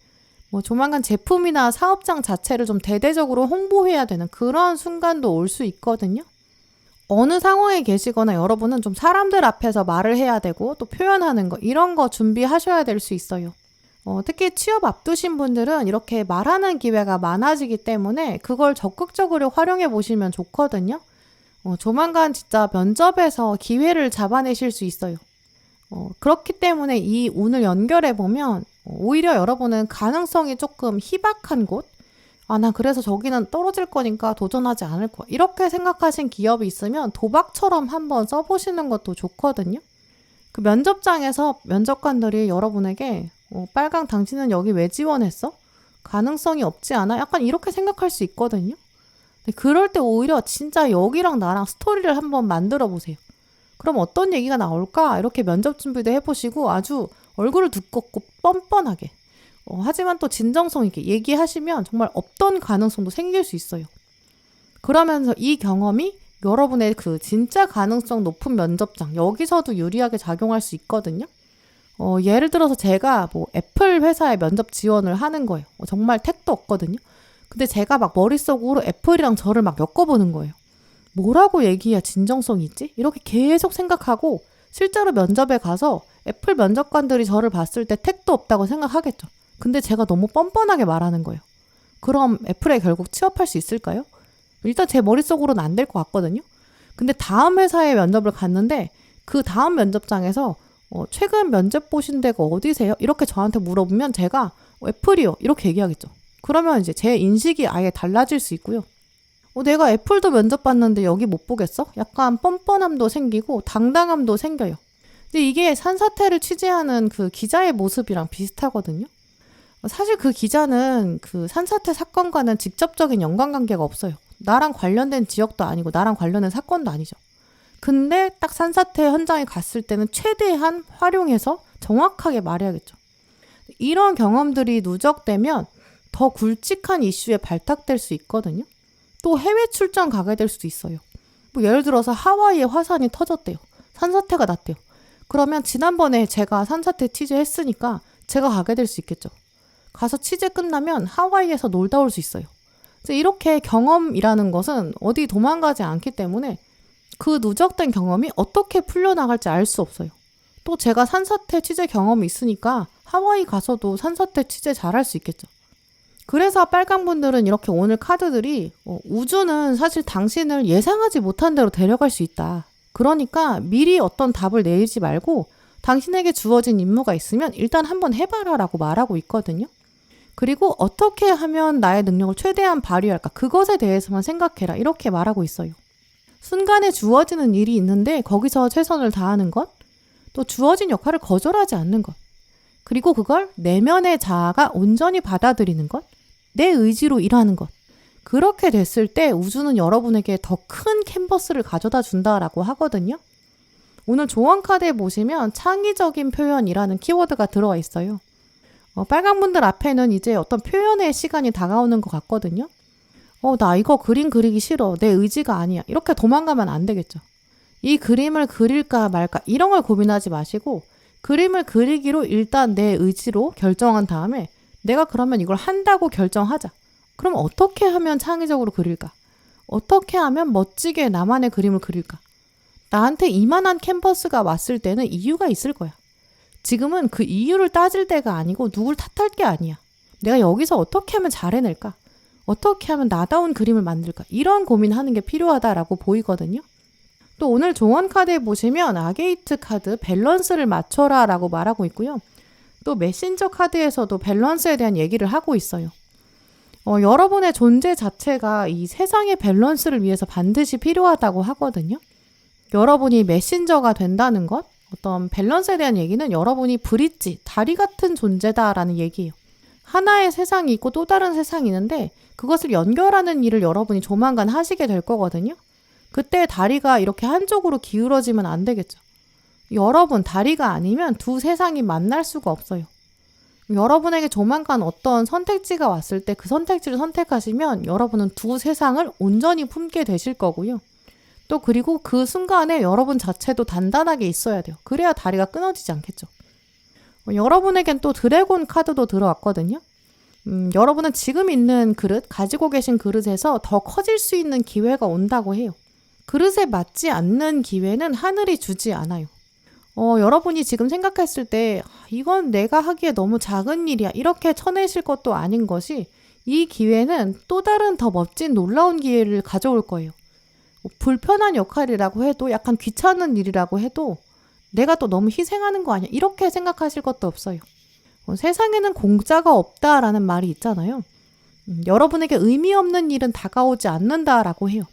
조만간 제품이나 사업장 자체를 좀 대대적으로 홍보해야 되는 그런 순간도 올 수 있거든요. 어느 상황에 계시거나 여러분은 좀 사람들 앞에서 말을 해야 되고 또 표현하는 거 이런 거 준비하셔야 될 수 있어요. 특히 취업 앞두신 분들은 이렇게 말하는 기회가 많아지기 때문에 그걸 적극적으로 활용해 보시면 좋거든요. 조만간 진짜 면접에서 기회를 잡아내실 수 있어요. 그렇기 때문에 이 운을 연결해 보면 오히려 여러분은 가능성이 조금 희박한 곳, 난 그래서 저기는 떨어질 거니까 도전하지 않을 거야. 이렇게 생각하신 기업이 있으면 도박처럼 한번 써보시는 것도 좋거든요. 그 면접장에서 면접관들이 여러분에게 빨강 당신은 여기 왜 지원했어? 가능성이 없지 않아? 약간 이렇게 생각할 수 있거든요. 그럴 때 오히려 진짜 여기랑 나랑 스토리를 한번 만들어 보세요. 그럼 어떤 얘기가 나올까? 이렇게 면접 준비도 해보시고 아주 얼굴을 두껍고 뻔뻔하게 하지만 또 진정성 있게 얘기하시면 정말 없던 가능성도 생길 수 있어요. 그러면서 이 경험이 여러분의 그 진짜 가능성 높은 면접장 여기서도 유리하게 작용할 수 있거든요. 예를 들어서 제가 애플 회사에 면접 지원을 하는 거예요. 정말 택도 없거든요. 근데 제가 막 머릿속으로 애플이랑 저를 막 엮어보는 거예요. 뭐라고 얘기해야 진정성이 있지? 이렇게 계속 생각하고 실제로 면접에 가서 애플 면접관들이 저를 봤을 때 택도 없다고 생각하겠죠. 근데 제가 너무 뻔뻔하게 말하는 거예요. 그럼 애플에 결국 취업할 수 있을까요? 일단 제 머릿속으로는 안 될 것 같거든요. 근데 다음 회사에 면접을 갔는데 그 다음 면접장에서 최근 면접 보신 데가 어디세요? 이렇게 저한테 물어보면 제가 애플이요. 이렇게 얘기하겠죠. 그러면 이제 제 인식이 아예 달라질 수 있고요. 내가 애플도 면접 봤는데 여기 못 보겠어? 약간 뻔뻔함도 생기고 당당함도 생겨요. 근데 이게 산사태를 취재하는 그 기자의 모습이랑 비슷하거든요. 사실 그 기자는 그 산사태 사건과는 직접적인 연관관계가 없어요. 나랑 관련된 지역도 아니고 나랑 관련된 사건도 아니죠. 근데 딱 산사태 현장에 갔을 때는 최대한 활용해서 정확하게 말해야겠죠. 이런 경험들이 누적되면 더 굵직한 이슈에 발탁될 수 있거든요. 또 해외 출장 가게 될 수도 있어요. 뭐 예를 들어서 하와이에 화산이 터졌대요. 산사태가 났대요. 그러면 지난번에 제가 산사태 취재했으니까 제가 가게 될 수 있겠죠. 가서 취재 끝나면 하와이에서 놀다 올 수 있어요. 이렇게 경험이라는 것은 어디 도망가지 않기 때문에 그 누적된 경험이 어떻게 풀려나갈지 알 수 없어요. 또 제가 산사태 취재 경험이 있으니까 하와이 가서도 산사태 취재 잘할 수 있겠죠. 그래서 빨강분들은 이렇게 오늘 카드들이 우주는 사실 당신을 예상하지 못한 대로 데려갈 수 있다. 그러니까 미리 어떤 답을 내지 말고 당신에게 주어진 임무가 있으면 일단 한번 해봐라 라고 말하고 있거든요. 그리고 어떻게 하면 나의 능력을 최대한 발휘할까? 그것에 대해서만 생각해라. 이렇게 말하고 있어요. 순간에 주어지는 일이 있는데 거기서 최선을 다하는 것, 또 주어진 역할을 거절하지 않는 것, 그리고 그걸 내면의 자아가 온전히 받아들이는 것, 내 의지로 일하는 것. 그렇게 됐을 때 우주는 여러분에게 더 큰 캔버스를 가져다 준다라고 하거든요. 오늘 조언 카드에 보시면 창의적인 표현이라는 키워드가 들어와 있어요. 빨강분들 앞에는 이제 어떤 표현의 시간이 다가오는 것 같거든요. 나 이거 그림 그리기 싫어. 내 의지가 아니야. 이렇게 도망가면 안 되겠죠. 이 그림을 그릴까 말까 이런 걸 고민하지 마시고 그림을 그리기로 일단 내 의지로 결정한 다음에 내가 그러면 이걸 한다고 결정하자. 그럼 어떻게 하면 창의적으로 그릴까? 어떻게 하면 멋지게 나만의 그림을 그릴까? 나한테 이만한 캔버스가 왔을 때는 이유가 있을 거야. 지금은 그 이유를 따질 때가 아니고 누굴 탓할 게 아니야. 내가 여기서 어떻게 하면 잘 해낼까? 어떻게 하면 나다운 그림을 만들까? 이런 고민하는 게 필요하다라고 보이거든요. 또 오늘 조언 카드에 보시면 아게이트 카드 밸런스를 맞춰라 라고 말하고 있고요. 또 메신저 카드에서도 밸런스에 대한 얘기를 하고 있어요. 여러분의 존재 자체가 이 세상의 밸런스를 위해서 반드시 필요하다고 하거든요. 여러분이 메신저가 된다는 것, 어떤 밸런스에 대한 얘기는 여러분이 브릿지, 다리 같은 존재다라는 얘기예요. 하나의 세상이 있고 또 다른 세상이 있는데 그것을 연결하는 일을 여러분이 조만간 하시게 될 거거든요. 그때 다리가 이렇게 한쪽으로 기울어지면 안 되겠죠. 여러분 다리가 아니면 두 세상이 만날 수가 없어요. 여러분에게 조만간 어떤 선택지가 왔을 때 그 선택지를 선택하시면 여러분은 두 세상을 온전히 품게 되실 거고요. 또 그리고 그 순간에 여러분 자체도 단단하게 있어야 돼요. 그래야 다리가 끊어지지 않겠죠. 여러분에겐 또 드래곤 카드도 들어왔거든요. 여러분은 지금 있는 그릇, 가지고 계신 그릇에서 더 커질 수 있는 기회가 온다고 해요. 그릇에 맞지 않는 기회는 하늘이 주지 않아요. 여러분이 지금 생각했을 때 이건 내가 하기에 너무 작은 일이야 이렇게 쳐내실 것도 아닌 것이 이 기회는 또 다른 더 멋진 놀라운 기회를 가져올 거예요. 불편한 역할이라고 해도 약간 귀찮은 일이라고 해도 내가 또 너무 희생하는 거 아니야 이렇게 생각하실 것도 없어요. 세상에는 공짜가 없다라는 말이 있잖아요. 여러분에게 의미 없는 일은 다가오지 않는다라고 해요.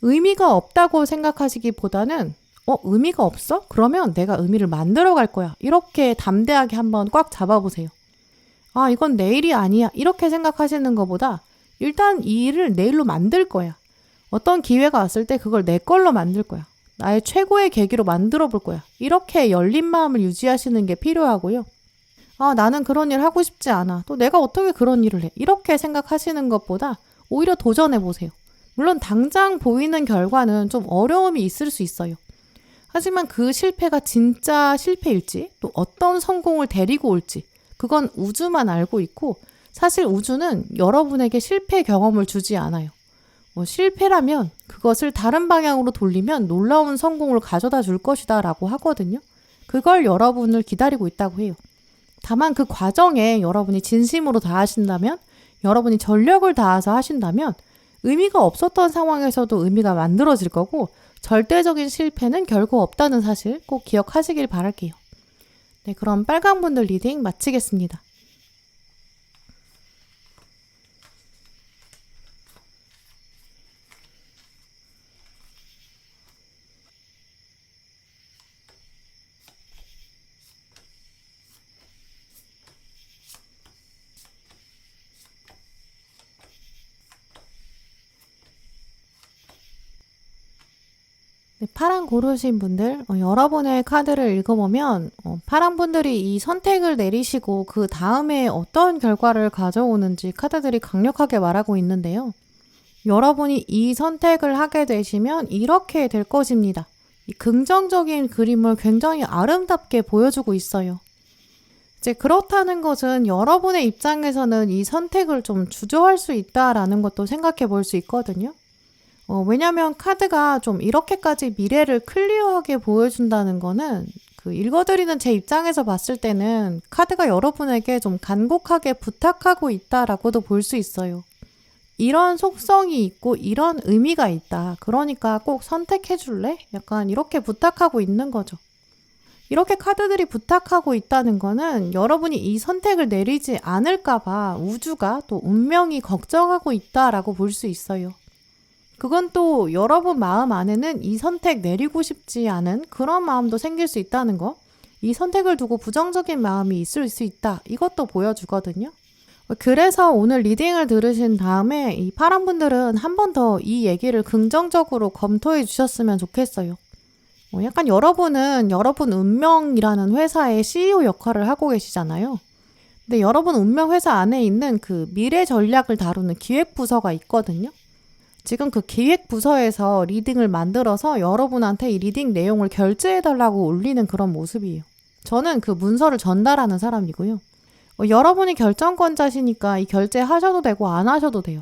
의미가 없다고 생각하시기보다는 의미가 없어? 그러면 내가 의미를 만들어 갈 거야. 이렇게 담대하게 한번 꽉 잡아보세요. 이건 내 일이 아니야. 이렇게 생각하시는 것보다 일단 이 일을 내 일로 만들 거야. 어떤 기회가 왔을 때 그걸 내 걸로 만들 거야. 나의 최고의 계기로 만들어 볼 거야. 이렇게 열린 마음을 유지하시는 게 필요하고요. 나는 그런 일 하고 싶지 않아. 또 내가 어떻게 그런 일을 해. 이렇게 생각하시는 것보다 오히려 도전해 보세요. 물론 당장 보이는 결과는 좀 어려움이 있을 수 있어요. 하지만 그 실패가 진짜 실패일지 또 어떤 성공을 데리고 올지 그건 우주만 알고 있고 사실 우주는 여러분에게 실패 경험을 주지 않아요. 실패라면 그것을 다른 방향으로 돌리면 놀라운 성공을 가져다 줄 것이다 라고 하거든요. 그걸 여러분을 기다리고 있다고 해요. 다만 그 과정에 여러분이 진심으로 다하신다면, 여러분이 전력을 다해서 하신다면 의미가 없었던 상황에서도 의미가 만들어질 거고, 절대적인 실패는 결코 없다는 사실 꼭 기억하시길 바랄게요. 네, 그럼 빨강분들 리딩 마치겠습니다. 네, 파랑 고르신 분들, 여러분의 카드를 읽어보면 파랑 분들이 이 선택을 내리시고 그 다음에 어떤 결과를 가져오는지 카드들이 강력하게 말하고 있는데요. 여러분이 이 선택을 하게 되시면 이렇게 될 것입니다. 이 긍정적인 그림을 굉장히 아름답게 보여주고 있어요. 이제 그렇다는 것은 여러분의 입장에서는 이 선택을 좀 주저할 수 있다라는 것도 생각해 볼 수 있거든요. 왜냐면 카드가 좀 이렇게까지 미래를 클리어하게 보여준다는 거는 그 읽어드리는 제 입장에서 봤을 때는 카드가 여러분에게 좀 간곡하게 부탁하고 있다라고도 볼 수 있어요. 이런 속성이 있고 이런 의미가 있다. 그러니까 꼭 선택해 줄래? 약간 이렇게 부탁하고 있는 거죠. 이렇게 카드들이 부탁하고 있다는 거는 여러분이 이 선택을 내리지 않을까봐 우주가 또 운명이 걱정하고 있다라고 볼 수 있어요. 그건 또 여러분 마음 안에는 이 선택 내리고 싶지 않은 그런 마음도 생길 수 있다는 거, 이 선택을 두고 부정적인 마음이 있을 수 있다, 이것도 보여주거든요. 그래서 오늘 리딩을 들으신 다음에 이 파란 분들은 한 번 더 이 얘기를 긍정적으로 검토해 주셨으면 좋겠어요. 약간 여러분은 여러분 운명이라는 회사의 CEO 역할을 하고 계시잖아요. 근데 여러분 운명 회사 안에 있는 그 미래 전략을 다루는 기획부서가 있거든요. 지금 그 기획부서에서 리딩을 만들어서 여러분한테 이 리딩 내용을 결제해달라고 올리는 그런 모습이에요. 저는 그 문서를 전달하는 사람이고요. 여러분이 결정권자시니까 이 결제하셔도 되고 안 하셔도 돼요.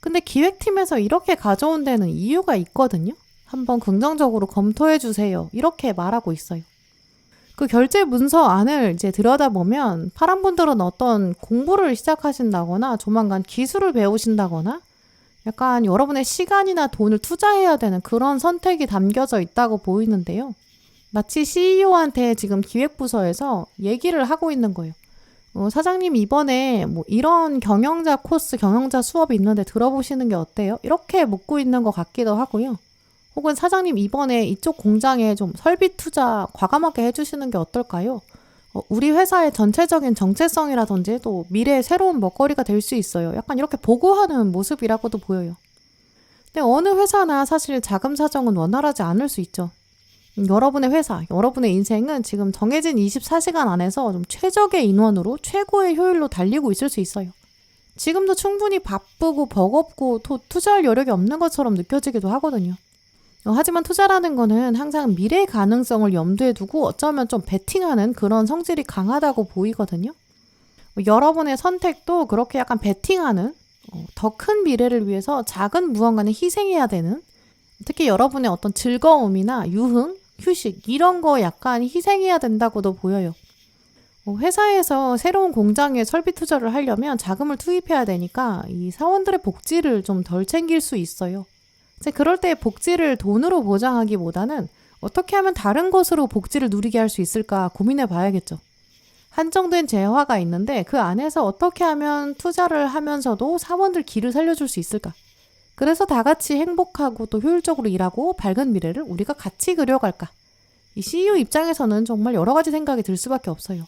근데 기획팀에서 이렇게 가져온 데는 이유가 있거든요. 한번 긍정적으로 검토해 주세요. 이렇게 말하고 있어요. 그 결제 문서 안을 이제 들여다보면 파란 분들은 어떤 공부를 시작하신다거나 조만간 기술을 배우신다거나 약간 여러분의 시간이나 돈을 투자해야 되는 그런 선택이 담겨져 있다고 보이는데요. 마치 CEO한테 지금 기획부서에서 얘기를 하고 있는 거예요. 사장님 이번에 뭐 이런 경영자 코스, 경영자 수업이 있는데 들어보시는 게 어때요? 이렇게 묻고 있는 것 같기도 하고요. 혹은 사장님 이번에 이쪽 공장에 좀 설비 투자 과감하게 해주시는 게 어떨까요? 우리 회사의 전체적인 정체성이라든지 또 미래의 새로운 먹거리가 될 수 있어요. 약간 이렇게 보고하는 모습이라고도 보여요. 근데 어느 회사나 사실 자금 사정은 원활하지 않을 수 있죠. 여러분의 회사, 여러분의 인생은 지금 정해진 24시간 안에서 좀 최적의 인원으로 최고의 효율로 달리고 있을 수 있어요. 지금도 충분히 바쁘고 버겁고 또 투자할 여력이 없는 것처럼 느껴지기도 하거든요. 하지만 투자라는 거는 항상 미래의 가능성을 염두에 두고 어쩌면 좀 베팅하는 그런 성질이 강하다고 보이거든요. 여러분의 선택도 그렇게 약간 베팅하는 더 큰 미래를 위해서 작은 무언가는 희생해야 되는, 특히 여러분의 어떤 즐거움이나 유흥, 휴식 이런 거 약간 희생해야 된다고도 보여요. 회사에서 새로운 공장에 설비 투자를 하려면 자금을 투입해야 되니까 이 사원들의 복지를 좀 덜 챙길 수 있어요. 그럴 때 복지를 돈으로 보장하기보다는 어떻게 하면 다른 것으로 복지를 누리게 할 수 있을까 고민해 봐야겠죠. 한정된 재화가 있는데 그 안에서 어떻게 하면 투자를 하면서도 사원들 길을 살려줄 수 있을까? 그래서 다 같이 행복하고 또 효율적으로 일하고 밝은 미래를 우리가 같이 그려갈까? 이 CEO 입장에서는 정말 여러 가지 생각이 들 수밖에 없어요.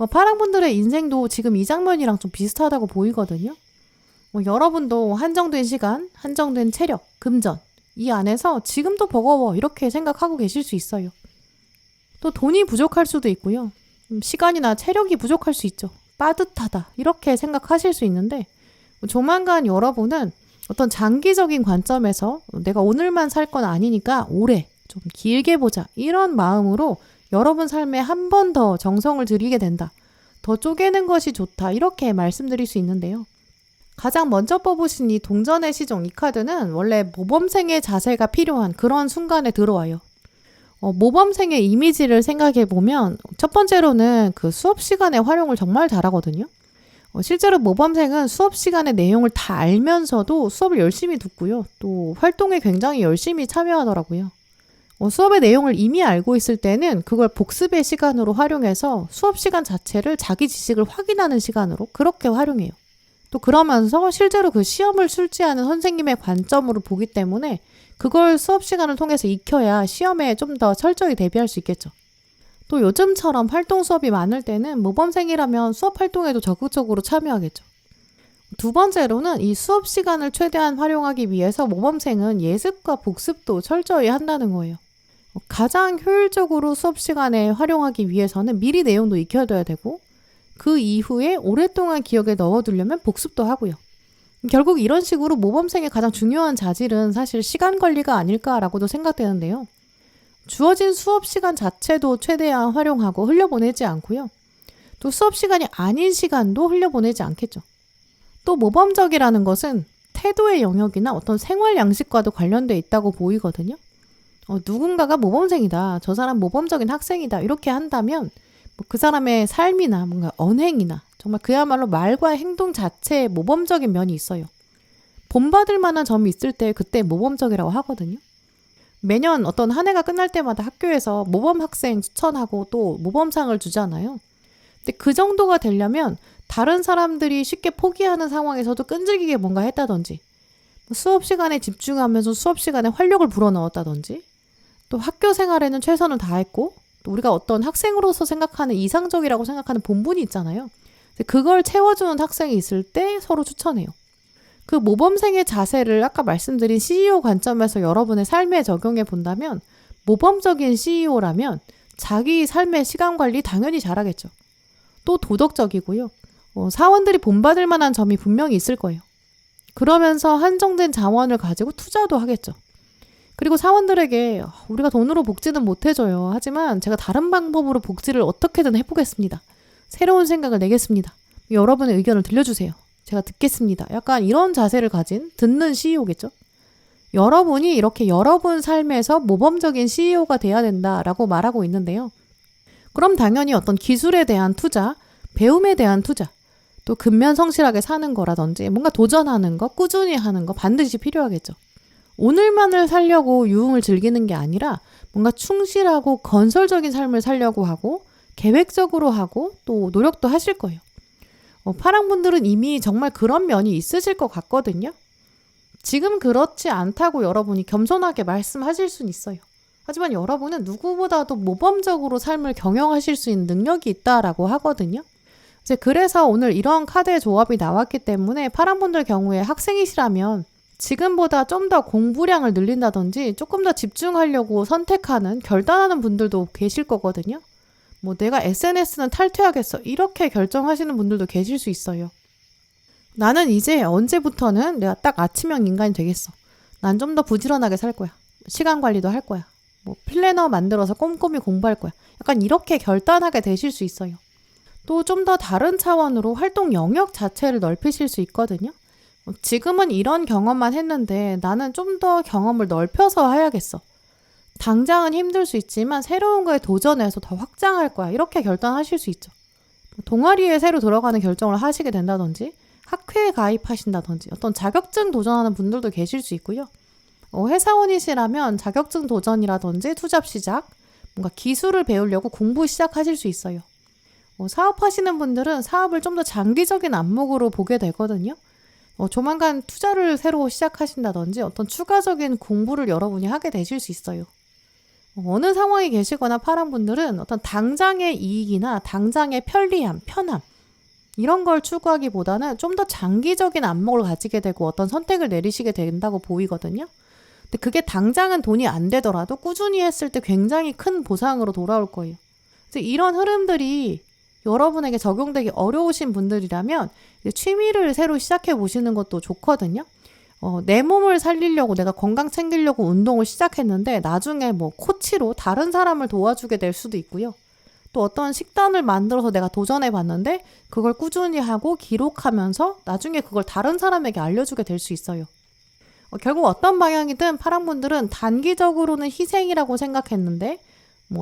파랑분들의 인생도 지금 이 장면이랑 좀 비슷하다고 보이거든요. 여러분도 한정된 시간, 한정된 체력, 금전 이 안에서 지금도 버거워 이렇게 생각하고 계실 수 있어요. 또 돈이 부족할 수도 있고요. 시간이나 체력이 부족할 수 있죠. 빠듯하다 이렇게 생각하실 수 있는데 조만간 여러분은 어떤 장기적인 관점에서 내가 오늘만 살 건 아니니까 오래 좀 길게 보자 이런 마음으로 여러분 삶에 한 번 더 정성을 들이게 된다. 더 쪼개는 것이 좋다 이렇게 말씀드릴 수 있는데요. 가장 먼저 뽑으신 이 동전의 시종 이 카드는 원래 모범생의 자세가 필요한 그런 순간에 들어와요. 모범생의 이미지를 생각해보면 첫 번째로는 그 수업 시간에 활용을 정말 잘하거든요. 실제로 모범생은 수업 시간의 내용을 다 알면서도 수업을 열심히 듣고요. 또 활동에 굉장히 열심히 참여하더라고요. 수업의 내용을 이미 알고 있을 때는 그걸 복습의 시간으로 활용해서 수업 시간 자체를 자기 지식을 확인하는 시간으로 그렇게 활용해요. 또 그러면서 실제로 그 시험을 출제하는 선생님의 관점으로 보기 때문에 그걸 수업 시간을 통해서 익혀야 시험에 좀 더 철저히 대비할 수 있겠죠. 또 요즘처럼 활동 수업이 많을 때는 모범생이라면 수업 활동에도 적극적으로 참여하겠죠. 두 번째로는 이 수업 시간을 최대한 활용하기 위해서 모범생은 예습과 복습도 철저히 한다는 거예요. 가장 효율적으로 수업 시간에 활용하기 위해서는 미리 내용도 익혀둬야 되고 그 이후에 오랫동안 기억에 넣어두려면 복습도 하고요. 결국 이런 식으로 모범생의 가장 중요한 자질은 사실 시간 관리가 아닐까라고도 생각되는데요. 주어진 수업 시간 자체도 최대한 활용하고 흘려보내지 않고요. 또 수업 시간이 아닌 시간도 흘려보내지 않겠죠. 또 모범적이라는 것은 태도의 영역이나 어떤 생활 양식과도 관련돼 있다고 보이거든요. 누군가가 모범생이다, 저 사람 모범적인 학생이다 이렇게 한다면 그 사람의 삶이나 뭔가 언행이나 정말 그야말로 말과 행동 자체에 모범적인 면이 있어요. 본받을 만한 점이 있을 때 그때 모범적이라고 하거든요. 매년 어떤 한 해가 끝날 때마다 학교에서 모범 학생 추천하고 또 모범상을 주잖아요. 근데 그 정도가 되려면 다른 사람들이 쉽게 포기하는 상황에서도 끈질기게 뭔가 했다든지 수업 시간에 집중하면서 수업 시간에 활력을 불어넣었다든지 또 학교 생활에는 최선을 다했고 또 우리가 어떤 학생으로서 생각하는 이상적이라고 생각하는 본분이 있잖아요. 그걸 채워주는 학생이 있을 때 서로 추천해요. 그 모범생의 자세를 아까 말씀드린 CEO 관점에서 여러분의 삶에 적용해 본다면 모범적인 CEO라면 자기 삶의 시간 관리 당연히 잘하겠죠. 또 도덕적이고요. 사원들이 본받을 만한 점이 분명히 있을 거예요. 그러면서 한정된 자원을 가지고 투자도 하겠죠. 그리고 사원들에게 우리가 돈으로 복지는 못 해줘요. 하지만 제가 다른 방법으로 복지를 어떻게든 해보겠습니다. 새로운 생각을 내겠습니다. 여러분의 의견을 들려주세요. 제가 듣겠습니다. 약간 이런 자세를 가진 듣는 CEO겠죠. 여러분이 이렇게 여러분 삶에서 모범적인 CEO가 돼야 된다라고 말하고 있는데요. 그럼 당연히 어떤 기술에 대한 투자, 배움에 대한 투자, 또 근면성실하게 사는 거라든지 뭔가 도전하는 거, 꾸준히 하는 거 반드시 필요하겠죠. 오늘만을 살려고 유흥을 즐기는 게 아니라 뭔가 충실하고 건설적인 삶을 살려고 하고 계획적으로 하고 또 노력도 하실 거예요. 파랑분들은 이미 정말 그런 면이 있으실 것 같거든요. 지금 그렇지 않다고 여러분이 겸손하게 말씀하실 수는 있어요. 하지만 여러분은 누구보다도 모범적으로 삶을 경영하실 수 있는 능력이 있다라고 하거든요. 이제 그래서 오늘 이런 카드의 조합이 나왔기 때문에 파랑분들 경우에 학생이시라면 지금보다 좀 더 공부량을 늘린다든지 조금 더 집중하려고 선택하는, 결단하는 분들도 계실 거거든요. 내가 SNS는 탈퇴하겠어 이렇게 결정하시는 분들도 계실 수 있어요. 나는 이제 언제부터는 내가 딱 아침형 인간이 되겠어. 난 좀 더 부지런하게 살 거야. 시간 관리도 할 거야. 플래너 만들어서 꼼꼼히 공부할 거야. 약간 이렇게 결단하게 되실 수 있어요. 또 좀 더 다른 차원으로 활동 영역 자체를 넓히실 수 있거든요. 지금은 이런 경험만 했는데 나는 좀 더 경험을 넓혀서 해야겠어. 당장은 힘들 수 있지만 새로운 거에 도전해서 더 확장할 거야. 이렇게 결단하실 수 있죠. 동아리에 새로 들어가는 결정을 하시게 된다든지 학회에 가입하신다든지 어떤 자격증 도전하는 분들도 계실 수 있고요. 회사원이시라면 자격증 도전이라든지 투잡 시작, 뭔가 기술을 배우려고 공부 시작하실 수 있어요. 사업하시는 분들은 사업을 좀 더 장기적인 안목으로 보게 되거든요. 조만간 투자를 새로 시작하신다든지 어떤 추가적인 공부를 여러분이 하게 되실 수 있어요. 어느 상황에 계시거나 파란 분들은 어떤 당장의 이익이나 당장의 편리함, 편함 이런 걸 추구하기보다는 좀 더 장기적인 안목을 가지게 되고 어떤 선택을 내리시게 된다고 보이거든요. 근데 그게 당장은 돈이 안 되더라도 꾸준히 했을 때 굉장히 큰 보상으로 돌아올 거예요. 그래서 이런 흐름들이 여러분에게 적용되기 어려우신 분들이라면 취미를 새로 시작해 보시는 것도 좋거든요. 내 몸을 살리려고 내가 건강 챙기려고 운동을 시작했는데 나중에 코치로 다른 사람을 도와주게 될 수도 있고요. 또 어떤 식단을 만들어서 내가 도전해 봤는데 그걸 꾸준히 하고 기록하면서 나중에 그걸 다른 사람에게 알려주게 될 수 있어요. 결국 어떤 방향이든 파랑분들은 단기적으로는 희생이라고 생각했는데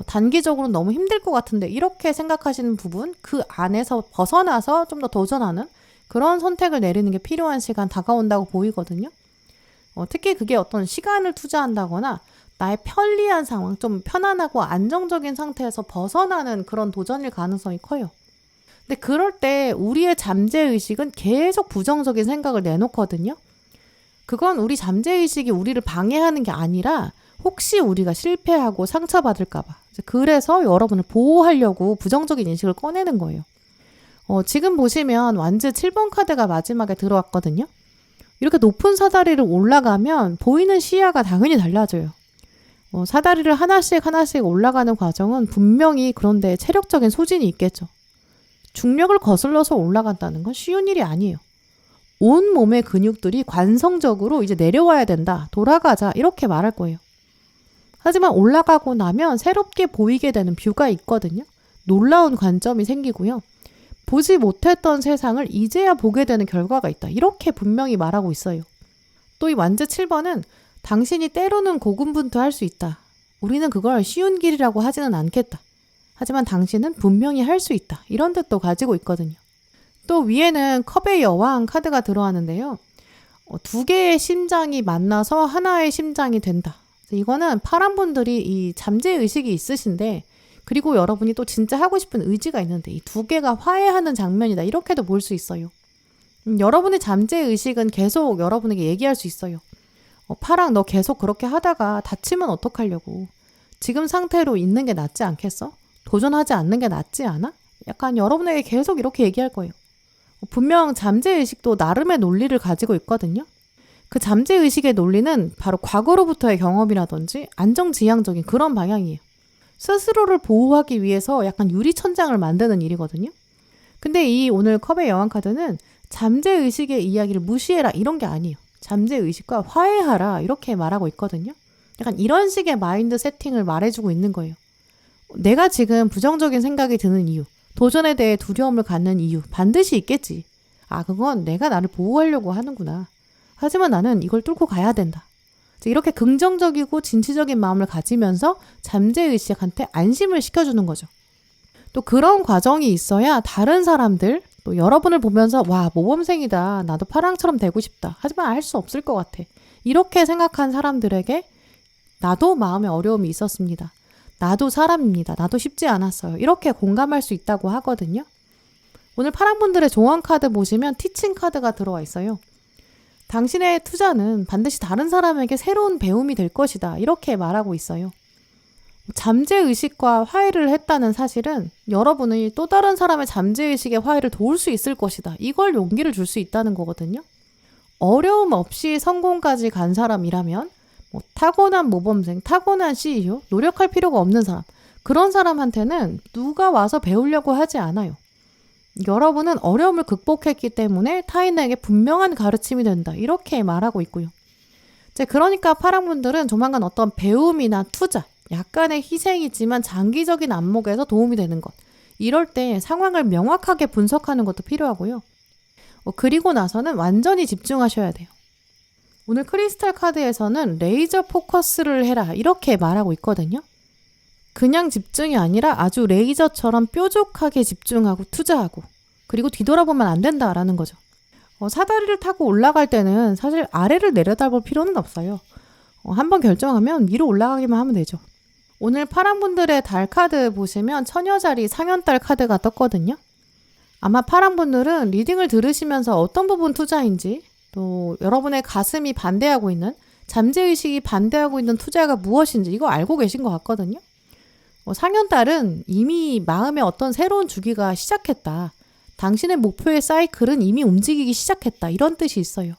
단기적으로는 너무 힘들 것 같은데 이렇게 생각하시는 부분, 그 안에서 벗어나서 좀 더 도전하는 그런 선택을 내리는 게 필요한 시간 다가온다고 보이거든요. 특히 그게 어떤 시간을 투자한다거나 나의 편리한 상황, 좀 편안하고 안정적인 상태에서 벗어나는 그런 도전일 가능성이 커요. 근데 그럴 때 우리의 잠재의식은 계속 부정적인 생각을 내놓거든요. 그건 우리 잠재의식이 우리를 방해하는 게 아니라 혹시 우리가 실패하고 상처받을까 봐. 그래서 여러분을 보호하려고 부정적인 인식을 꺼내는 거예요. 지금 보시면 완즈 7번 카드가 마지막에 들어왔거든요. 이렇게 높은 사다리를 올라가면 보이는 시야가 당연히 달라져요. 사다리를 하나씩 올라가는 과정은 분명히 그런데 체력적인 소진이 있겠죠. 중력을 거슬러서 올라간다는 건 쉬운 일이 아니에요. 온 몸의 근육들이 관성적으로 이제 내려와야 된다, 돌아가자 이렇게 말할 거예요. 하지만 올라가고 나면 새롭게 보이게 되는 뷰가 있거든요. 놀라운 관점이 생기고요. 보지 못했던 세상을 이제야 보게 되는 결과가 있다. 이렇게 분명히 말하고 있어요. 또 이 완즈 7번은 당신이 때로는 고군분투할 수 있다. 우리는 그걸 쉬운 길이라고 하지는 않겠다. 하지만 당신은 분명히 할 수 있다. 이런 뜻도 가지고 있거든요. 또 위에는 컵의 여왕 카드가 들어왔는데요. 두 개의 심장이 만나서 하나의 심장이 된다. 이거는 파란 분들이 이 잠재의식이 있으신데, 그리고 여러분이 또 진짜 하고 싶은 의지가 있는데 이 두 개가 화해하는 장면이다. 이렇게도 볼 수 있어요. 여러분의 잠재의식은 계속 여러분에게 얘기할 수 있어요. 파랑 너 계속 그렇게 하다가 다치면 어떡하려고. 지금 상태로 있는 게 낫지 않겠어? 도전하지 않는 게 낫지 않아? 약간 여러분에게 계속 이렇게 얘기할 거예요. 분명 잠재의식도 나름의 논리를 가지고 있거든요. 그 잠재의식의 논리는 바로 과거로부터의 경험이라든지 안정지향적인 그런 방향이에요. 스스로를 보호하기 위해서 약간 유리천장을 만드는 일이거든요. 근데 이 오늘 컵의 여왕 카드는 잠재의식의 이야기를 무시해라 이런 게 아니에요. 잠재의식과 화해하라 이렇게 말하고 있거든요. 약간 이런 식의 마인드 세팅을 말해주고 있는 거예요. 내가 지금 부정적인 생각이 드는 이유, 도전에 대해 두려움을 갖는 이유 반드시 있겠지. 그건 내가 나를 보호하려고 하는구나. 하지만 나는 이걸 뚫고 가야 된다. 이렇게 긍정적이고 진취적인 마음을 가지면서 잠재의식한테 안심을 시켜주는 거죠. 또 그런 과정이 있어야 다른 사람들, 또 여러분을 보면서 와, 모범생이다. 나도 파랑처럼 되고 싶다. 하지만 알 수 없을 것 같아. 이렇게 생각한 사람들에게 나도 마음에 어려움이 있었습니다. 나도 사람입니다. 나도 쉽지 않았어요. 이렇게 공감할 수 있다고 하거든요. 오늘 파랑분들의 조언 카드 보시면 티칭 카드가 들어와 있어요. 당신의 투자는 반드시 다른 사람에게 새로운 배움이 될 것이다. 이렇게 말하고 있어요. 잠재의식과 화해를 했다는 사실은 여러분이 또 다른 사람의 잠재의식의 화해를 도울 수 있을 것이다. 이걸 용기를 줄 수 있다는 거거든요. 어려움 없이 성공까지 간 사람이라면 타고난 모범생, 타고난 CEO, 노력할 필요가 없는 사람, 그런 사람한테는 누가 와서 배우려고 하지 않아요. 여러분은 어려움을 극복했기 때문에 타인에게 분명한 가르침이 된다. 이렇게 말하고 있고요. 그러니까 파랑분들은 조만간 어떤 배움이나 투자, 약간의 희생이지만 장기적인 안목에서 도움이 되는 것. 이럴 때 상황을 명확하게 분석하는 것도 필요하고요. 그리고 나서는 완전히 집중하셔야 돼요. 오늘 크리스탈 카드에서는 레이저 포커스를 해라. 이렇게 말하고 있거든요. 그냥 집중이 아니라 아주 레이저처럼 뾰족하게 집중하고 투자하고 그리고 뒤돌아보면 안 된다라는 거죠. 사다리를 타고 올라갈 때는 사실 아래를 내려다볼 필요는 없어요. 한번 결정하면 위로 올라가기만 하면 되죠. 오늘 파랑분들의 달 카드 보시면 처녀자리 상현달 카드가 떴거든요. 아마 파랑분들은 리딩을 들으시면서 어떤 부분 투자인지 또 여러분의 가슴이 반대하고 있는 잠재의식이 반대하고 있는 투자가 무엇인지 이거 알고 계신 것 같거든요. 상현달은 이미 마음에 어떤 새로운 주기가 시작했다. 당신의 목표의 사이클은 이미 움직이기 시작했다. 이런 뜻이 있어요.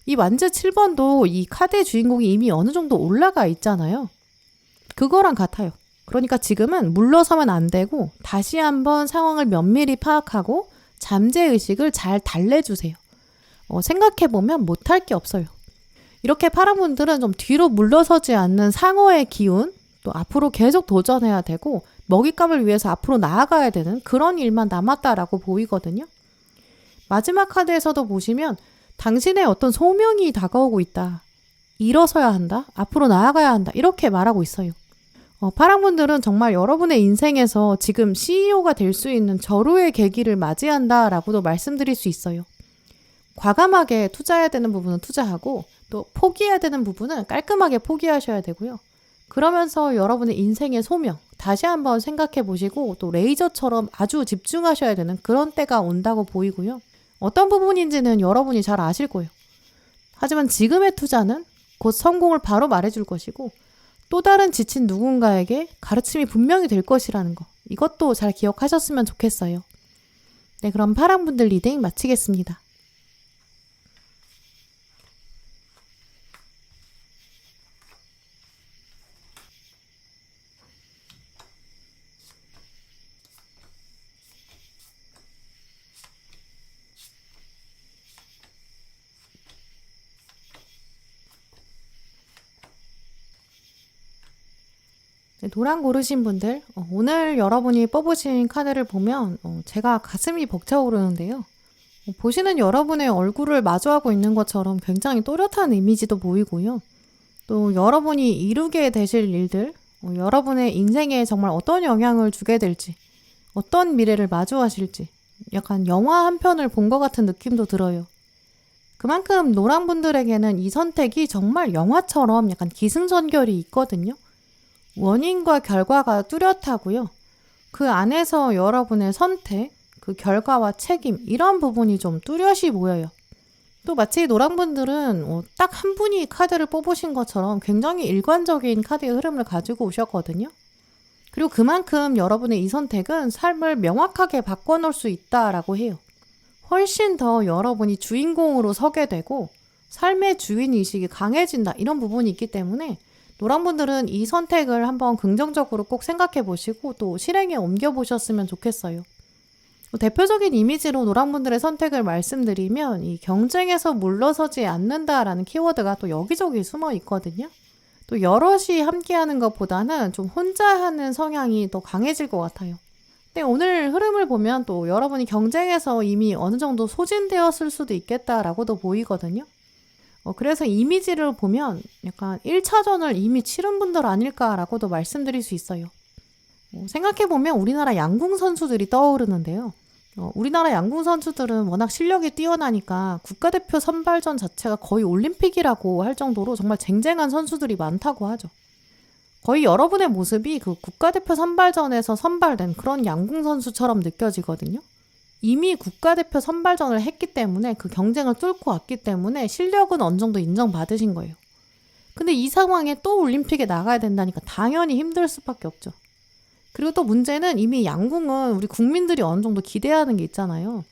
이 완즈 7번도 이 카드의 주인공이 이미 어느 정도 올라가 있잖아요. 그거랑 같아요. 그러니까 지금은 물러서면 안 되고 다시 한번 상황을 면밀히 파악하고 잠재의식을 잘 달래주세요. 생각해보면 못할 게 없어요. 이렇게 파란분들은 좀 뒤로 물러서지 않는 상어의 기운, 또 앞으로 계속 도전해야 되고 먹잇감을 위해서 앞으로 나아가야 되는 그런 일만 남았다라고 보이거든요. 마지막 카드에서도 보시면 당신의 어떤 소명이 다가오고 있다. 일어서야 한다. 앞으로 나아가야 한다. 이렇게 말하고 있어요. 파랑분들은 정말 여러분의 인생에서 지금 CEO가 될 수 있는 절호의 계기를 맞이한다라고도 말씀드릴 수 있어요. 과감하게 투자해야 되는 부분은 투자하고 또 포기해야 되는 부분은 깔끔하게 포기하셔야 되고요. 그러면서 여러분의 인생의 소명 다시 한번 생각해 보시고 또 레이저처럼 아주 집중하셔야 되는 그런 때가 온다고 보이고요. 어떤 부분인지는 여러분이 잘 아실 거예요. 하지만 지금의 투자는 곧 성공을 바로 말해줄 것이고 또 다른 지친 누군가에게 가르침이 분명히 될 것이라는 거. 이것도 잘 기억하셨으면 좋겠어요. 네, 그럼 파랑분들 리딩 마치겠습니다. 네, 노란 고르신 분들, 오늘 여러분이 뽑으신 카드를 보면 제가 가슴이 벅차오르는데요. 보시는 여러분의 얼굴을 마주하고 있는 것처럼 굉장히 또렷한 이미지도 보이고요. 또 여러분이 이루게 되실 일들, 여러분의 인생에 정말 어떤 영향을 주게 될지, 어떤 미래를 마주하실지 약간 영화 한 편을 본 것 같은 느낌도 들어요. 그만큼 노란 분들에게는 이 선택이 정말 영화처럼 약간 기승전결이 있거든요. 원인과 결과가 뚜렷하고요. 그 안에서 여러분의 선택, 그 결과와 책임 이런 부분이 좀 뚜렷이 보여요. 또 마치 노랑분들은 딱 한 분이 카드를 뽑으신 것처럼 굉장히 일관적인 카드의 흐름을 가지고 오셨거든요. 그리고 그만큼 여러분의 이 선택은 삶을 명확하게 바꿔놓을 수 있다라고 해요. 훨씬 더 여러분이 주인공으로 서게 되고 삶의 주인의식이 강해진다 이런 부분이 있기 때문에 노랑분들은 이 선택을 한번 긍정적으로 꼭 생각해 보시고 또 실행에 옮겨 보셨으면 좋겠어요. 대표적인 이미지로 노랑분들의 선택을 말씀드리면 이 경쟁에서 물러서지 않는다라는 키워드가 또 여기저기 숨어 있거든요. 또 여럿이 함께하는 것보다는 좀 혼자 하는 성향이 더 강해질 것 같아요. 근데 오늘 흐름을 보면 또 여러분이 경쟁에서 이미 어느 정도 소진되었을 수도 있겠다라고도 보이거든요. 그래서 이미지를 보면 약간 1차전을 이미 치른 분들 아닐까라고도 말씀드릴 수 있어요. 생각해보면 우리나라 양궁 선수들이 떠오르는데요. 우리나라 양궁 선수들은 워낙 실력이 뛰어나니까 국가대표 선발전 자체가 거의 올림픽이라고 할 정도로 정말 쟁쟁한 선수들이 많다고 하죠. 거의 여러분의 모습이 그 국가대표 선발전에서 선발된 그런 양궁 선수처럼 느껴지거든요. 이미 국가대표 선발전을 했기 때문에 그 경쟁을 뚫고 왔기 때문에 실력은 어느 정도 인정받으신 거예요. 근데 이 상황에 또 올림픽에 나가야 된다니까 당연히 힘들 수밖에 없죠. 그리고 또 문제는 이미 양궁은 우리 국민들이 어느 정도 기대하는 게 있잖아요.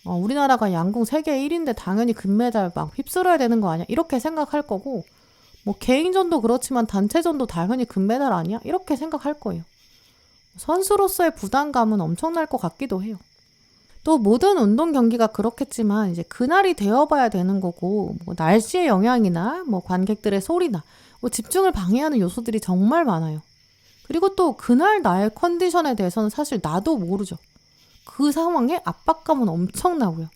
우리나라가 양궁 세계 1위인데 당연히 금메달 막 휩쓸어야 되는 거 아니야? 이렇게 생각할 거고 뭐 개인전도 그렇지만 단체전도 당연히 금메달 아니야? 이렇게 생각할 거예요. 선수로서의 부담감은 엄청날 것 같기도 해요. 또 모든 운동 경기가 그렇겠지만 이제 그날이 되어봐야 되는 거고 뭐 날씨의 영향이나 뭐 관객들의 소리나 뭐 집중을 방해하는 요소들이 정말 많아요. 그리고 또 그날 나의 컨디션에 대해서는 사실 나도 모르죠. 그 상황에 압박감은 엄청나고요.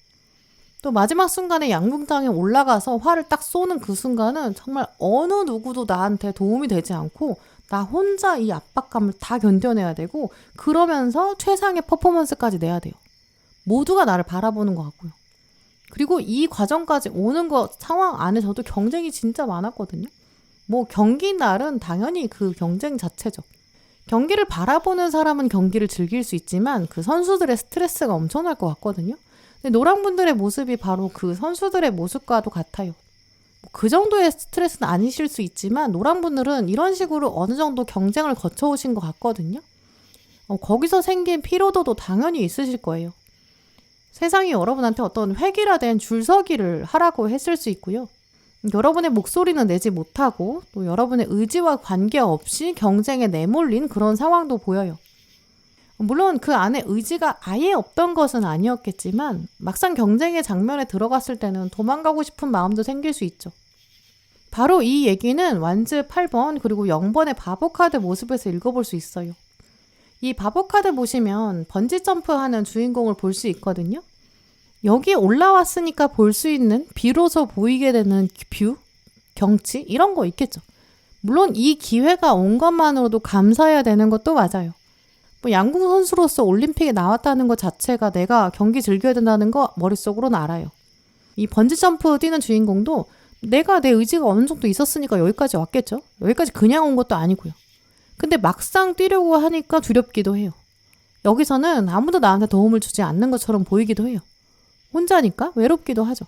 또 마지막 순간에 양궁장에 올라가서 활을 딱 쏘는 그 순간은 정말 어느 누구도 나한테 도움이 되지 않고 나 혼자 이 압박감을 다 견뎌내야 되고 그러면서 최상의 퍼포먼스까지 내야 돼요. 모두가 나를 바라보는 것 같고요. 그리고 이 과정까지 오는 것 상황 안에서도 경쟁이 진짜 많았거든요. 뭐 경기 날은 당연히 그 경쟁 자체죠. 경기를 바라보는 사람은 경기를 즐길 수 있지만 그 선수들의 스트레스가 엄청날 것 같거든요. 근데 노랑분들의 모습이 바로 그 선수들의 모습과도 같아요. 그 정도의 스트레스는 아니실 수 있지만 노랑분들은 이런 식으로 어느 정도 경쟁을 거쳐오신 것 같거든요. 거기서 생긴 피로도도 당연히 있으실 거예요. 세상이 여러분한테 어떤 획일화된 줄서기를 하라고 했을 수 있고요. 여러분의 목소리는 내지 못하고 또 여러분의 의지와 관계없이 경쟁에 내몰린 그런 상황도 보여요. 물론 그 안에 의지가 아예 없던 것은 아니었겠지만 막상 경쟁의 장면에 들어갔을 때는 도망가고 싶은 마음도 생길 수 있죠. 바로 이 얘기는 완즈 8번 그리고 0번의 바보 카드 모습에서 읽어볼 수 있어요. 이 바보 카드 보시면 번지 점프하는 주인공을 볼 수 있거든요. 여기 올라왔으니까 볼 수 있는 비로소 보이게 되는 뷰, 경치 이런 거 있겠죠. 물론 이 기회가 온 것만으로도 감사해야 되는 것도 맞아요. 뭐 양궁 선수로서 올림픽에 나왔다는 것 자체가 내가 경기 즐겨야 된다는 거 머릿속으로는 알아요. 이 번지점프 뛰는 주인공도 내가 내 의지가 어느 정도 있었으니까 여기까지 왔겠죠. 여기까지 그냥 온 것도 아니고요. 근데 막상 뛰려고 하니까 두렵기도 해요. 여기서는 아무도 나한테 도움을 주지 않는 것처럼 보이기도 해요. 혼자니까 외롭기도 하죠.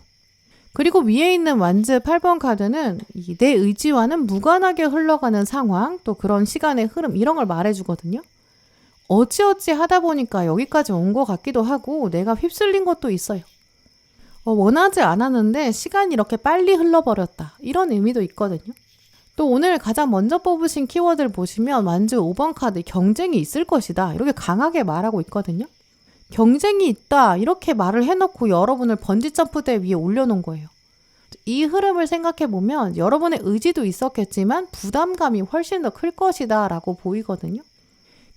그리고 위에 있는 완즈 8번 카드는 내 의지와는 무관하게 흘러가는 상황, 또 그런 시간의 흐름 이런 걸 말해주거든요. 어찌어찌 하다 보니까 여기까지 온 것 같기도 하고 내가 휩쓸린 것도 있어요. 원하지 않았는데 시간이 이렇게 빨리 흘러버렸다. 이런 의미도 있거든요. 또 오늘 가장 먼저 뽑으신 키워드를 보시면 완즈 5번 카드 경쟁이 있을 것이다. 이렇게 강하게 말하고 있거든요. 경쟁이 있다 이렇게 말을 해놓고 여러분을 번지점프대 위에 올려놓은 거예요. 이 흐름을 생각해보면 여러분의 의지도 있었겠지만 부담감이 훨씬 더 클 것이다 라고 보이거든요.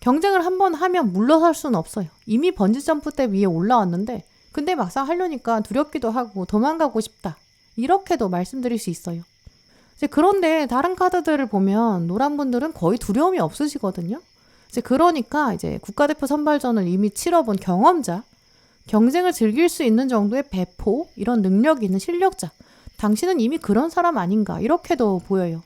경쟁을 한번 하면 물러설 수는 없어요. 이미 번지점프대 위에 올라왔는데 근데 막상 하려니까 두렵기도 하고 도망가고 싶다. 이렇게도 말씀드릴 수 있어요. 그런데 다른 카드들을 보면 노란 분들은 거의 두려움이 없으시거든요. 그러니까 이제 국가대표 선발전을 이미 치러본 경험자, 경쟁을 즐길 수 있는 정도의 배포, 이런 능력이 있는 실력자, 당신은 이미 그런 사람 아닌가 이렇게도 보여요.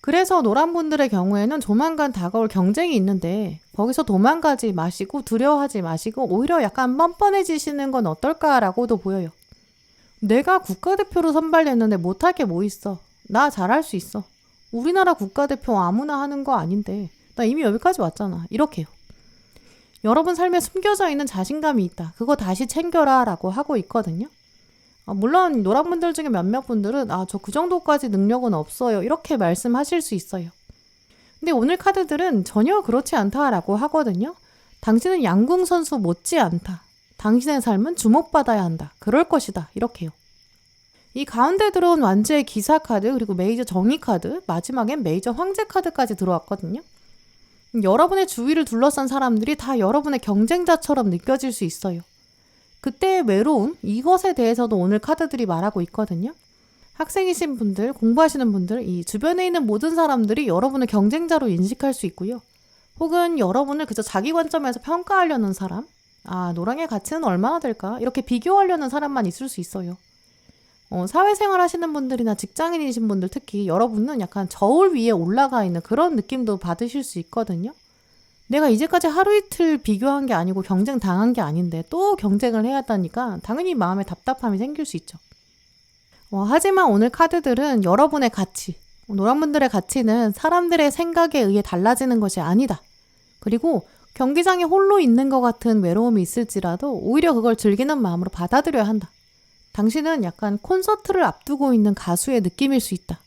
그래서 노란 분들의 경우에는 조만간 다가올 경쟁이 있는데 거기서 도망가지 마시고 두려워하지 마시고 오히려 약간 뻔뻔해지시는 건 어떨까라고도 보여요. 내가 국가대표로 선발됐는데 못할 게 뭐 있어. 나 잘할 수 있어. 우리나라 국가대표 아무나 하는 거 아닌데 나 이미 여기까지 왔잖아. 이렇게요. 여러분 삶에 숨겨져 있는 자신감이 있다. 그거 다시 챙겨라 라고 하고 있거든요. 물론 노란 분들 중에 몇몇 분들은 저 그 정도까지 능력은 없어요. 이렇게 말씀하실 수 있어요. 근데 오늘 카드들은 전혀 그렇지 않다라고 하거든요. 당신은 양궁 선수 못지 않다. 당신의 삶은 주목받아야 한다. 그럴 것이다. 이렇게요. 이 가운데 들어온 완즈의 기사 카드 그리고 메이저 정의 카드 마지막엔 메이저 황제 카드까지 들어왔거든요. 여러분의 주위를 둘러싼 사람들이 다 여러분의 경쟁자처럼 느껴질 수 있어요. 그때의 외로움, 이것에 대해서도 오늘 카드들이 말하고 있거든요. 학생이신 분들, 공부하시는 분들, 이 주변에 있는 모든 사람들이 여러분을 경쟁자로 인식할 수 있고요. 혹은 여러분을 그저 자기 관점에서 평가하려는 사람, 노랑의 가치는 얼마나 될까? 이렇게 비교하려는 사람만 있을 수 있어요. 사회생활 하시는 분들이나 직장인이신 분들 특히 여러분은 약간 저울 위에 올라가 있는 그런 느낌도 받으실 수 있거든요. 내가 이제까지 하루 이틀 비교한 게 아니고 경쟁 당한 게 아닌데 또 경쟁을 해야 한다니까 당연히 마음에 답답함이 생길 수 있죠. 하지만 오늘 카드들은 여러분의 가치, 노란분들의 가치는 사람들의 생각에 의해 달라지는 것이 아니다. 그리고 경기장에 홀로 있는 것 같은 외로움이 있을지라도 오히려 그걸 즐기는 마음으로 받아들여야 한다. 당신은 약간 콘서트를 앞두고 있는 가수의 느낌일 수 있다.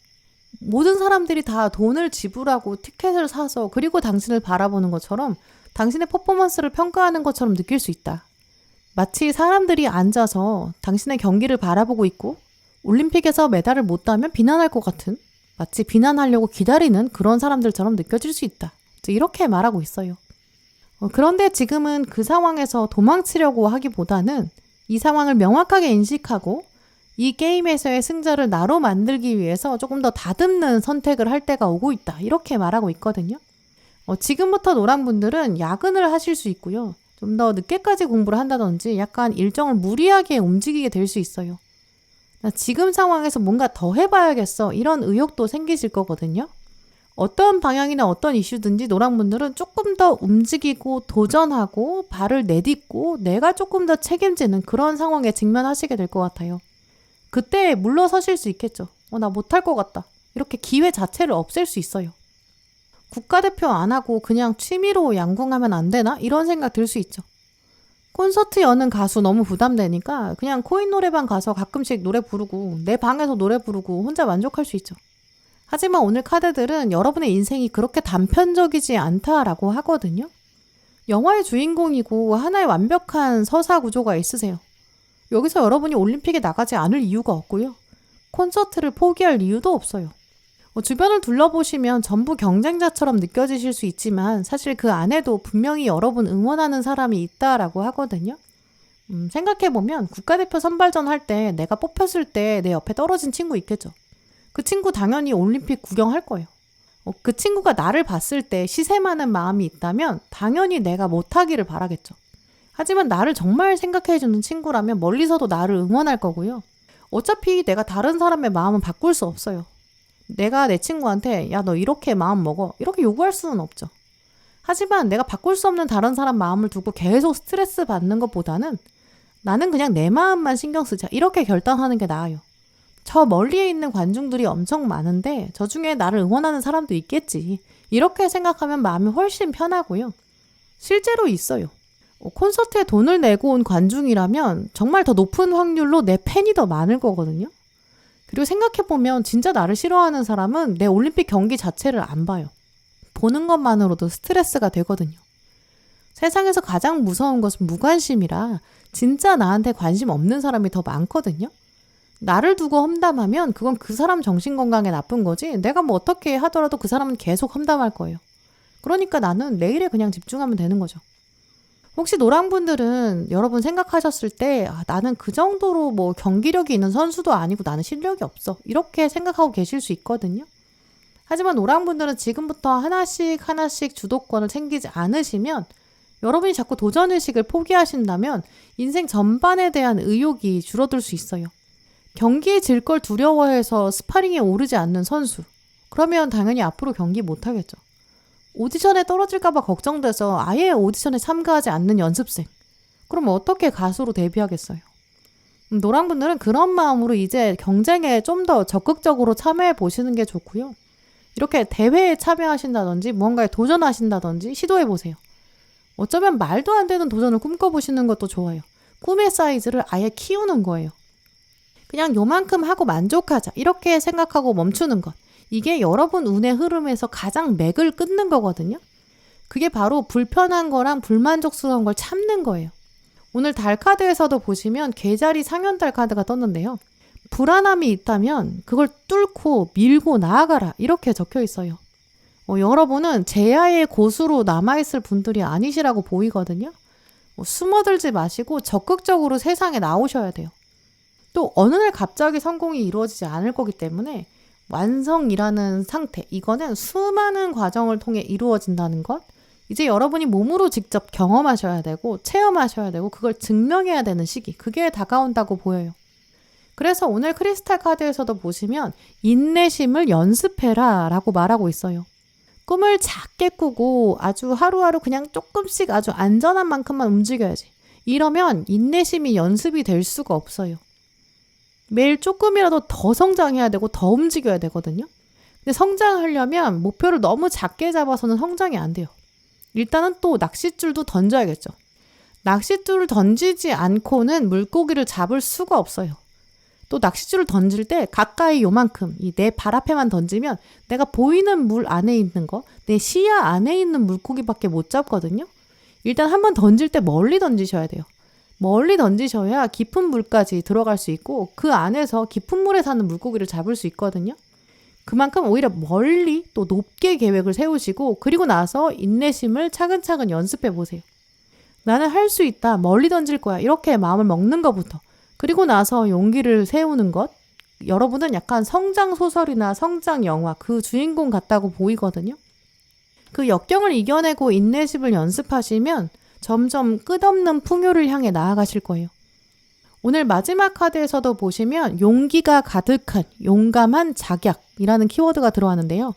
모든 사람들이 다 돈을 지불하고 티켓을 사서 그리고 당신을 바라보는 것처럼 당신의 퍼포먼스를 평가하는 것처럼 느낄 수 있다. 마치 사람들이 앉아서 당신의 경기를 바라보고 있고 올림픽에서 메달을 못 따면 비난할 것 같은 마치 비난하려고 기다리는 그런 사람들처럼 느껴질 수 있다. 이렇게 말하고 있어요. 그런데 지금은 그 상황에서 도망치려고 하기보다는 이 상황을 명확하게 인식하고 이 게임에서의 승자를 나로 만들기 위해서 조금 더 다듬는 선택을 할 때가 오고 있다. 이렇게 말하고 있거든요. 지금부터 노란 분들은 야근을 하실 수 있고요. 좀 더 늦게까지 공부를 한다든지 약간 일정을 무리하게 움직이게 될 수 있어요. 나 지금 상황에서 뭔가 더 해봐야겠어. 이런 의욕도 생기실 거거든요. 어떤 방향이나 어떤 이슈든지 노란 분들은 조금 더 움직이고 도전하고 발을 내딛고 내가 조금 더 책임지는 그런 상황에 직면하시게 될 것 같아요. 그때 물러서실 수 있겠죠. 나 못할 것 같다. 이렇게 기회 자체를 없앨 수 있어요. 국가대표 안 하고 그냥 취미로 양궁하면 안 되나? 이런 생각 들 수 있죠. 콘서트 여는 가수 너무 부담되니까 그냥 코인 노래방 가서 가끔씩 노래 부르고 내 방에서 노래 부르고 혼자 만족할 수 있죠. 하지만 오늘 카드들은 여러분의 인생이 그렇게 단편적이지 않다라고 하거든요. 영화의 주인공이고 하나의 완벽한 서사 구조가 있으세요. 여기서 여러분이 올림픽에 나가지 않을 이유가 없고요. 콘서트를 포기할 이유도 없어요. 주변을 둘러보시면 전부 경쟁자처럼 느껴지실 수 있지만 사실 그 안에도 분명히 여러분 응원하는 사람이 있다라고 하거든요. 생각해보면 국가대표 선발전 할 때 내가 뽑혔을 때 내 옆에 떨어진 친구 있겠죠. 그 친구 당연히 올림픽 구경할 거예요. 그 친구가 나를 봤을 때 시세 많은 마음이 있다면 당연히 내가 못하기를 바라겠죠. 하지만 나를 정말 생각해주는 친구라면 멀리서도 나를 응원할 거고요. 어차피 내가 다른 사람의 마음은 바꿀 수 없어요. 내가 내 친구한테 야, 너 이렇게 마음 먹어 이렇게 요구할 수는 없죠. 하지만 내가 바꿀 수 없는 다른 사람 마음을 두고 계속 스트레스 받는 것보다는 나는 그냥 내 마음만 신경 쓰자 이렇게 결단하는 게 나아요. 저 멀리에 있는 관중들이 엄청 많은데 저 중에 나를 응원하는 사람도 있겠지. 이렇게 생각하면 마음이 훨씬 편하고요. 실제로 있어요. 콘서트에 돈을 내고 온 관중이라면 정말 더 높은 확률로 내 팬이 더 많을 거거든요. 그리고 생각해보면 진짜 나를 싫어하는 사람은 내 올림픽 경기 자체를 안 봐요. 보는 것만으로도 스트레스가 되거든요. 세상에서 가장 무서운 것은 무관심이라 진짜 나한테 관심 없는 사람이 더 많거든요. 나를 두고 험담하면 그건 그 사람 정신건강에 나쁜 거지 내가 뭐 어떻게 하더라도 그 사람은 계속 험담할 거예요. 그러니까 나는 내 일에 그냥 집중하면 되는 거죠. 혹시 노랑분들은 여러분 생각하셨을 때 나는 그 정도로 뭐 경기력이 있는 선수도 아니고 나는 실력이 없어 이렇게 생각하고 계실 수 있거든요. 하지만 노랑분들은 지금부터 하나씩 주도권을 챙기지 않으시면 여러분이 자꾸 도전의식을 포기하신다면 인생 전반에 대한 의욕이 줄어들 수 있어요. 경기에 질 걸 두려워해서 스파링에 오르지 않는 선수. 그러면 당연히 앞으로 경기 못하겠죠. 오디션에 떨어질까봐 걱정돼서 아예 오디션에 참가하지 않는 연습생. 그럼 어떻게 가수로 데뷔하겠어요? 노랑분들은 그런 마음으로 이제 경쟁에 좀 더 적극적으로 참여해 보시는 게 좋고요. 이렇게 대회에 참여하신다든지 무언가에 도전하신다든지 시도해 보세요. 어쩌면 말도 안 되는 도전을 꿈꿔보시는 것도 좋아요. 꿈의 사이즈를 아예 키우는 거예요. 그냥 요만큼 하고 만족하자 이렇게 생각하고 멈추는 것. 이게 여러분 운의 흐름에서 가장 맥을 끊는 거거든요. 그게 바로 불편한 거랑 불만족스러운 걸 참는 거예요. 오늘 달 카드에서도 보시면 계자리 상현달 카드가 떴는데요. 불안함이 있다면 그걸 뚫고 밀고 나아가라 이렇게 적혀 있어요. 여러분은 제야의 고수로 남아있을 분들이 아니시라고 보이거든요. 숨어들지 마시고 적극적으로 세상에 나오셔야 돼요. 또 어느 날 갑자기 성공이 이루어지지 않을 거기 때문에 완성이라는 상태, 이거는 수많은 과정을 통해 이루어진다는 것. 이제 여러분이 몸으로 직접 경험하셔야 되고 체험하셔야 되고 그걸 증명해야 되는 시기, 그게 다가온다고 보여요. 그래서 오늘 크리스탈 카드에서도 보시면 인내심을 연습해라 라고 말하고 있어요. 꿈을 작게 꾸고 아주 하루하루 그냥 조금씩 아주 안전한 만큼만 움직여야지. 이러면 인내심이 연습이 될 수가 없어요. 매일 조금이라도 더 성장해야 되고 더 움직여야 되거든요. 근데 성장하려면 목표를 너무 작게 잡아서는 성장이 안 돼요. 일단은 또 낚싯줄도 던져야겠죠. 낚싯줄을 던지지 않고는 물고기를 잡을 수가 없어요. 또 낚싯줄을 던질 때 가까이 요만큼 내 발 앞에만 던지면 내가 보이는 물 안에 있는 거, 내 시야 안에 있는 물고기밖에 못 잡거든요. 일단 한번 던질 때 멀리 던지셔야 돼요. 멀리 던지셔야 깊은 물까지 들어갈 수 있고 그 안에서 깊은 물에 사는 물고기를 잡을 수 있거든요. 그만큼 오히려 멀리 또 높게 계획을 세우시고 그리고 나서 인내심을 차근차근 연습해 보세요. 나는 할 수 있다, 멀리 던질 거야 이렇게 마음을 먹는 것부터 그리고 나서 용기를 세우는 것. 여러분은 약간 성장 소설이나 성장 영화 그 주인공 같다고 보이거든요. 그 역경을 이겨내고 인내심을 연습하시면 점점 끝없는 풍요를 향해 나아가실 거예요. 오늘 마지막 카드에서도 보시면 용기가 가득한 용감한 작약이라는 키워드가 들어왔는데요.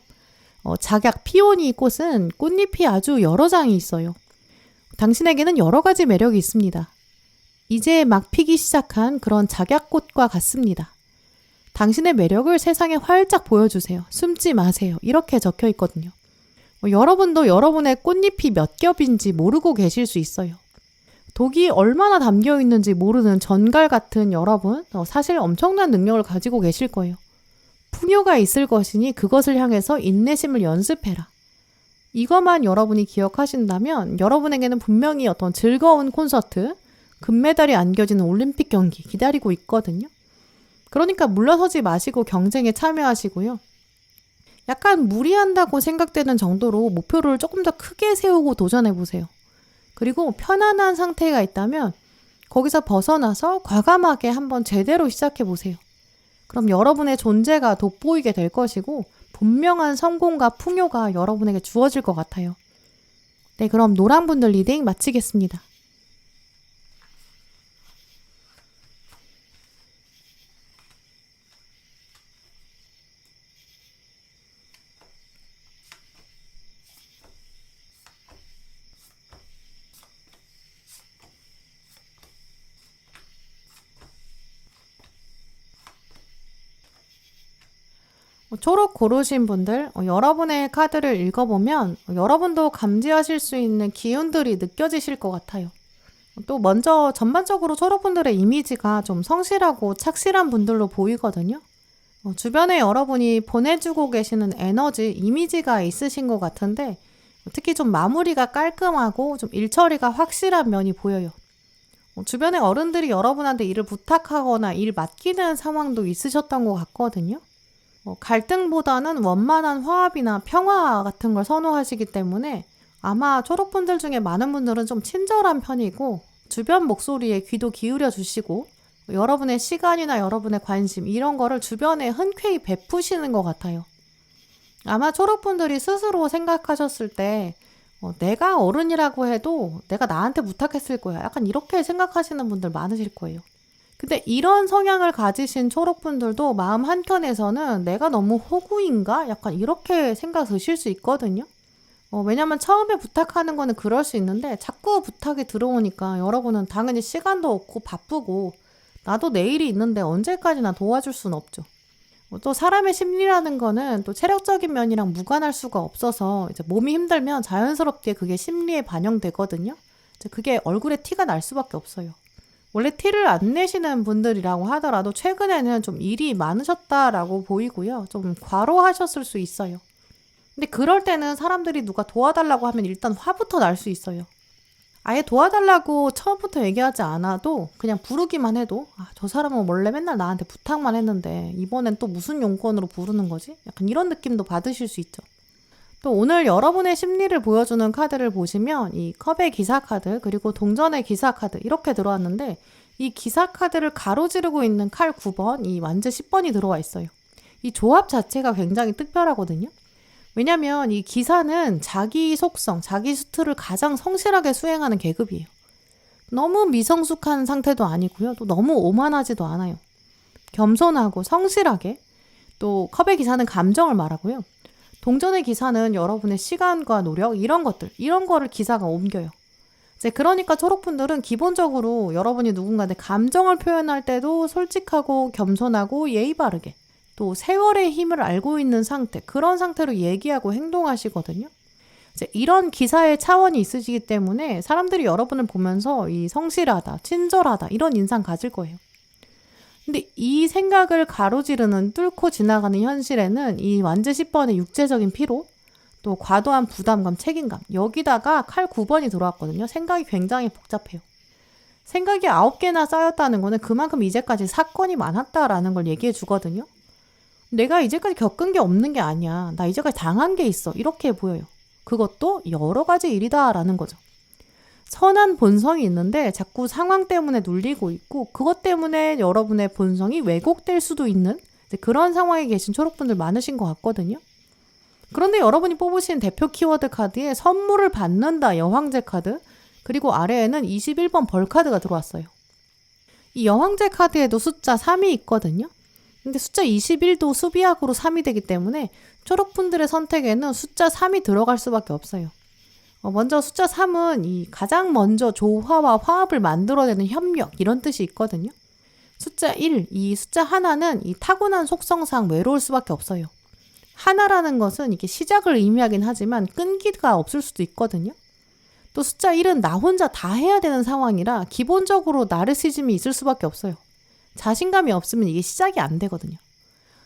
작약 피오니 꽃은 꽃잎이 아주 여러 장이 있어요. 당신에게는 여러 가지 매력이 있습니다. 이제 막 피기 시작한 그런 작약꽃과 같습니다. 당신의 매력을 세상에 활짝 보여주세요. 숨지 마세요. 이렇게 적혀 있거든요. 여러분도 여러분의 꽃잎이 몇 겹인지 모르고 계실 수 있어요. 독이 얼마나 담겨 있는지 모르는 전갈 같은 여러분, 사실 엄청난 능력을 가지고 계실 거예요. 풍요가 있을 것이니 그것을 향해서 인내심을 연습해라. 이것만 여러분이 기억하신다면 여러분에게는 분명히 어떤 즐거운 콘서트, 금메달이 안겨지는 올림픽 경기 기다리고 있거든요. 그러니까 물러서지 마시고 경쟁에 참여하시고요. 약간 무리한다고 생각되는 정도로 목표를 조금 더 크게 세우고 도전해보세요. 그리고 편안한 상태가 있다면 거기서 벗어나서 과감하게 한번 제대로 시작해보세요. 그럼 여러분의 존재가 돋보이게 될 것이고 분명한 성공과 풍요가 여러분에게 주어질 것 같아요. 네, 그럼 노랑분들 리딩 마치겠습니다. 초록 고르신 분들, 여러분의 카드를 읽어보면 여러분도 감지하실 수 있는 기운들이 느껴지실 것 같아요. 또 먼저 전반적으로 초록분들의 이미지가 좀 성실하고 착실한 분들로 보이거든요. 주변에 여러분이 보내주고 계시는 에너지, 이미지가 있으신 것 같은데 특히 좀 마무리가 깔끔하고 좀 일처리가 확실한 면이 보여요. 주변에 어른들이 여러분한테 일을 부탁하거나 일 맡기는 상황도 있으셨던 것 같거든요. 갈등보다는 원만한 화합이나 평화 같은 걸 선호하시기 때문에 아마 초록분들 중에 많은 분들은 좀 친절한 편이고 주변 목소리에 귀도 기울여 주시고 여러분의 시간이나 여러분의 관심 이런 거를 주변에 흔쾌히 베푸시는 것 같아요. 아마 초록분들이 스스로 생각하셨을 때 내가 어른이라고 해도 내가 나한테 부탁했을 거야. 약간 이렇게 생각하시는 분들 많으실 거예요. 근데 이런 성향을 가지신 초록분들도 마음 한켠에서는 내가 너무 호구인가? 약간 이렇게 생각 드실 수 있거든요. 왜냐면 처음에 부탁하는 거는 그럴 수 있는데 자꾸 부탁이 들어오니까 여러분은 당연히 시간도 없고 바쁘고 나도 내일이 있는데 언제까지나 도와줄 수는 없죠. 또 사람의 심리라는 거는 또 체력적인 면이랑 무관할 수가 없어서 이제 몸이 힘들면 자연스럽게 그게 심리에 반영되거든요. 이제 그게 얼굴에 티가 날 수밖에 없어요. 원래 티를 안 내시는 분들이라고 하더라도 최근에는 좀 일이 많으셨다라고 보이고요. 좀 과로하셨을 수 있어요. 근데 그럴 때는 사람들이 누가 도와달라고 하면 일단 화부터 날 수 있어요. 아예 도와달라고 처음부터 얘기하지 않아도 그냥 부르기만 해도 저 사람은 원래 맨날 나한테 부탁만 했는데 이번엔 또 무슨 용건으로 부르는 거지? 약간 이런 느낌도 받으실 수 있죠. 또 오늘 여러분의 심리를 보여주는 카드를 보시면 이 컵의 기사 카드 그리고 동전의 기사 카드 이렇게 들어왔는데 이 기사 카드를 가로지르고 있는 칼 9번, 이 완즈 10번이 들어와 있어요. 이 조합 자체가 굉장히 특별하거든요. 왜냐면 이 기사는 자기 속성, 자기 수트를 가장 성실하게 수행하는 계급이에요. 너무 미성숙한 상태도 아니고요. 또 너무 오만하지도 않아요. 겸손하고 성실하게. 또 컵의 기사는 감정을 말하고요. 동전의 기사는 여러분의 시간과 노력 이런 거를 기사가 옮겨요. 이제 그러니까 초록분들은 기본적으로 여러분이 누군가한테 감정을 표현할 때도 솔직하고 겸손하고 예의 바르게 또 세월의 힘을 알고 있는 상태 그런 상태로 얘기하고 행동하시거든요. 이제 이런 기사의 차원이 있으시기 때문에 사람들이 여러분을 보면서 이 성실하다, 친절하다 이런 인상 가질 거예요. 근데 이 생각을 가로지르는 뚫고 지나가는 현실에는 이 완즈 10번의 육체적인 피로 또 과도한 부담감, 책임감 여기다가 칼 9번이 들어왔거든요. 생각이 굉장히 복잡해요. 생각이 9개나 쌓였다는 거는 그만큼 이제까지 사건이 많았다라는 걸 얘기해 주거든요. 내가 이제까지 겪은 게 없는 게 아니야. 나 이제까지 당한 게 있어. 이렇게 보여요. 그것도 여러 가지 일이다라는 거죠. 선한 본성이 있는데 자꾸 상황 때문에 눌리고 있고 그것 때문에 여러분의 본성이 왜곡될 수도 있는 그런 상황에 계신 초록분들 많으신 것 같거든요. 그런데 여러분이 뽑으신 대표 키워드 카드에 선물을 받는다 여황제 카드 그리고 아래에는 21번 벌 카드가 들어왔어요. 이 여황제 카드에도 숫자 3이 있거든요. 근데 숫자 21도 수비약으로 3이 되기 때문에 초록분들의 선택에는 숫자 3이 들어갈 수밖에 없어요. 먼저 숫자 3은 이 가장 먼저 조화와 화합을 만들어내는 협력 이런 뜻이 있거든요. 숫자 1, 이 숫자 하나는 이 타고난 속성상 외로울 수밖에 없어요. 하나라는 것은 이게 시작을 의미하긴 하지만 끈기가 없을 수도 있거든요. 또 숫자 1은 나 혼자 다 해야 되는 상황이라 기본적으로 나르시즘이 있을 수밖에 없어요. 자신감이 없으면 이게 시작이 안 되거든요.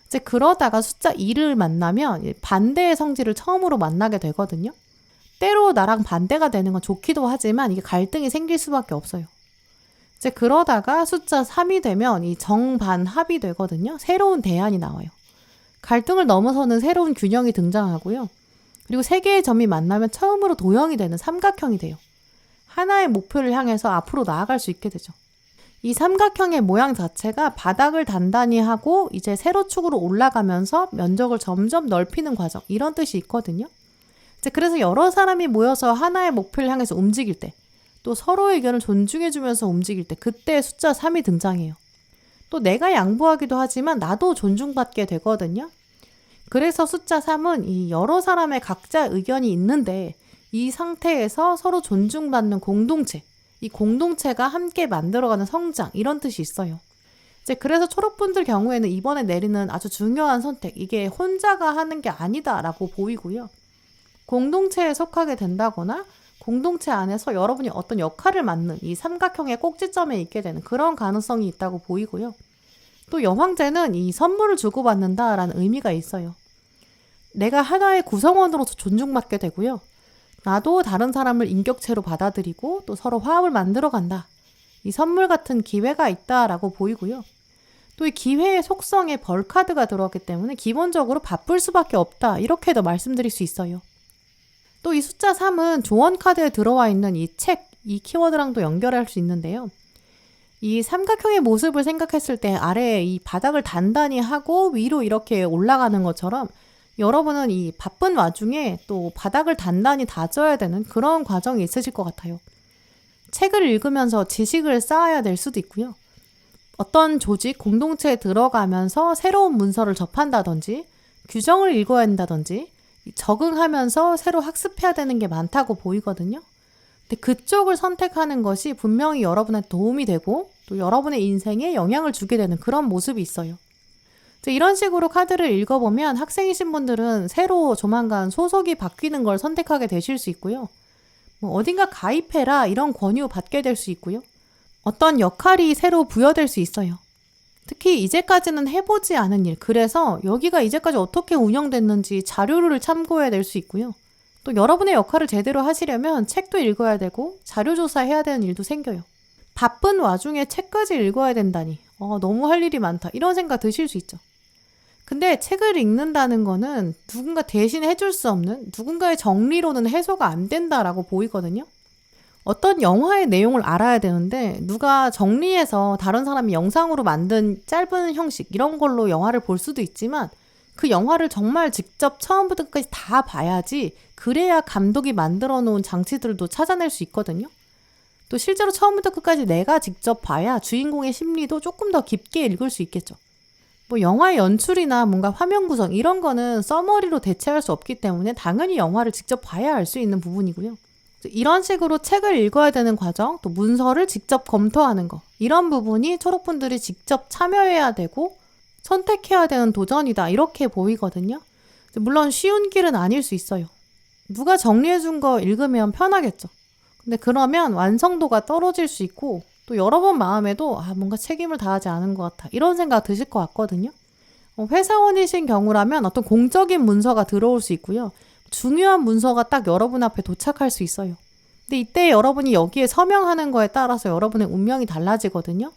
이제 그러다가 숫자 2를 만나면 반대의 성질을 처음으로 만나게 되거든요. 때로 나랑 반대가 되는 건 좋기도 하지만 이게 갈등이 생길 수밖에 없어요. 이제 그러다가 숫자 3이 되면 이 정반합이 되거든요. 새로운 대안이 나와요. 갈등을 넘어서는 새로운 균형이 등장하고요. 그리고 세 개의 점이 만나면 처음으로 도형이 되는 삼각형이 돼요. 하나의 목표를 향해서 앞으로 나아갈 수 있게 되죠. 이 삼각형의 모양 자체가 바닥을 단단히 하고 이제 세로축으로 올라가면서 면적을 점점 넓히는 과정, 이런 뜻이 있거든요. 이제 그래서 여러 사람이 모여서 하나의 목표를 향해서 움직일 때, 또 서로의 의견을 존중해주면서 움직일 때, 그때 숫자 3이 등장해요. 또 내가 양보하기도 하지만 나도 존중받게 되거든요. 그래서 숫자 3은 이 여러 사람의 각자 의견이 있는데 이 상태에서 서로 존중받는 공동체, 이 공동체가 함께 만들어가는 성장, 이런 뜻이 있어요. 이제 그래서 초록분들 경우에는 이번에 내리는 아주 중요한 선택, 이게 혼자가 하는 게 아니다라고 보이고요. 공동체에 속하게 된다거나 공동체 안에서 여러분이 어떤 역할을 맡는 이 삼각형의 꼭지점에 있게 되는 그런 가능성이 있다고 보이고요. 또 여황제는 이 선물을 주고받는다라는 의미가 있어요. 내가 하나의 구성원으로서 존중받게 되고요. 나도 다른 사람을 인격체로 받아들이고 또 서로 화합을 만들어 간다. 이 선물 같은 기회가 있다라고 보이고요. 또 이 기회의 속성에 벌 카드가 들어왔기 때문에 기본적으로 바쁠 수밖에 없다. 이렇게도 말씀드릴 수 있어요. 또 이 숫자 3은 조언 카드에 들어와 있는 이 책, 이 키워드랑도 연결할 수 있는데요. 이 삼각형의 모습을 생각했을 때 아래에 이 바닥을 단단히 하고 위로 이렇게 올라가는 것처럼 여러분은 이 바쁜 와중에 또 바닥을 단단히 다져야 되는 그런 과정이 있으실 것 같아요. 책을 읽으면서 지식을 쌓아야 될 수도 있고요. 어떤 조직, 공동체에 들어가면서 새로운 문서를 접한다든지 규정을 읽어야 한다든지 적응하면서 새로 학습해야 되는 게 많다고 보이거든요. 근데 그쪽을 선택하는 것이 분명히 여러분의 도움이 되고 또 여러분의 인생에 영향을 주게 되는 그런 모습이 있어요. 이런 식으로 카드를 읽어보면 학생이신 분들은 새로 조만간 소속이 바뀌는 걸 선택하게 되실 수 있고요. 어딘가 가입해라 이런 권유 받게 될 수 있고요. 어떤 역할이 새로 부여될 수 있어요. 특히 이제까지는 해보지 않은 일, 그래서 여기가 이제까지 어떻게 운영됐는지 자료를 참고해야 될 수 있고요. 또 여러분의 역할을 제대로 하시려면 책도 읽어야 되고 자료 조사해야 되는 일도 생겨요. 바쁜 와중에 책까지 읽어야 된다니 너무 할 일이 많다 이런 생각 드실 수 있죠. 근데 책을 읽는다는 거는 누군가 대신 해줄 수 없는 누군가의 정리로는 해소가 안 된다라고 보이거든요. 어떤 영화의 내용을 알아야 되는데 누가 정리해서 다른 사람이 영상으로 만든 짧은 형식 이런 걸로 영화를 볼 수도 있지만 그 영화를 정말 직접 처음부터 끝까지 다 봐야지 그래야 감독이 만들어 놓은 장치들도 찾아낼 수 있거든요. 또 실제로 처음부터 끝까지 내가 직접 봐야 주인공의 심리도 조금 더 깊게 읽을 수 있겠죠. 영화의 연출이나 뭔가 화면 구성 이런 거는 서머리로 대체할 수 없기 때문에 당연히 영화를 직접 봐야 알 수 있는 부분이고요. 이런 식으로 책을 읽어야 되는 과정, 또 문서를 직접 검토하는 거 이런 부분이 초록분들이 직접 참여해야 되고 선택해야 되는 도전이다 이렇게 보이거든요. 물론 쉬운 길은 아닐 수 있어요. 누가 정리해준 거 읽으면 편하겠죠. 근데 그러면 완성도가 떨어질 수 있고 또 여러분 마음에도 뭔가 책임을 다하지 않은 것 같아 이런 생각 드실 것 같거든요. 회사원이신 경우라면 어떤 공적인 문서가 들어올 수 있고요. 중요한 문서가 딱 여러분 앞에 도착할 수 있어요. 근데 이때 여러분이 여기에 서명하는 거에 따라서 여러분의 운명이 달라지거든요.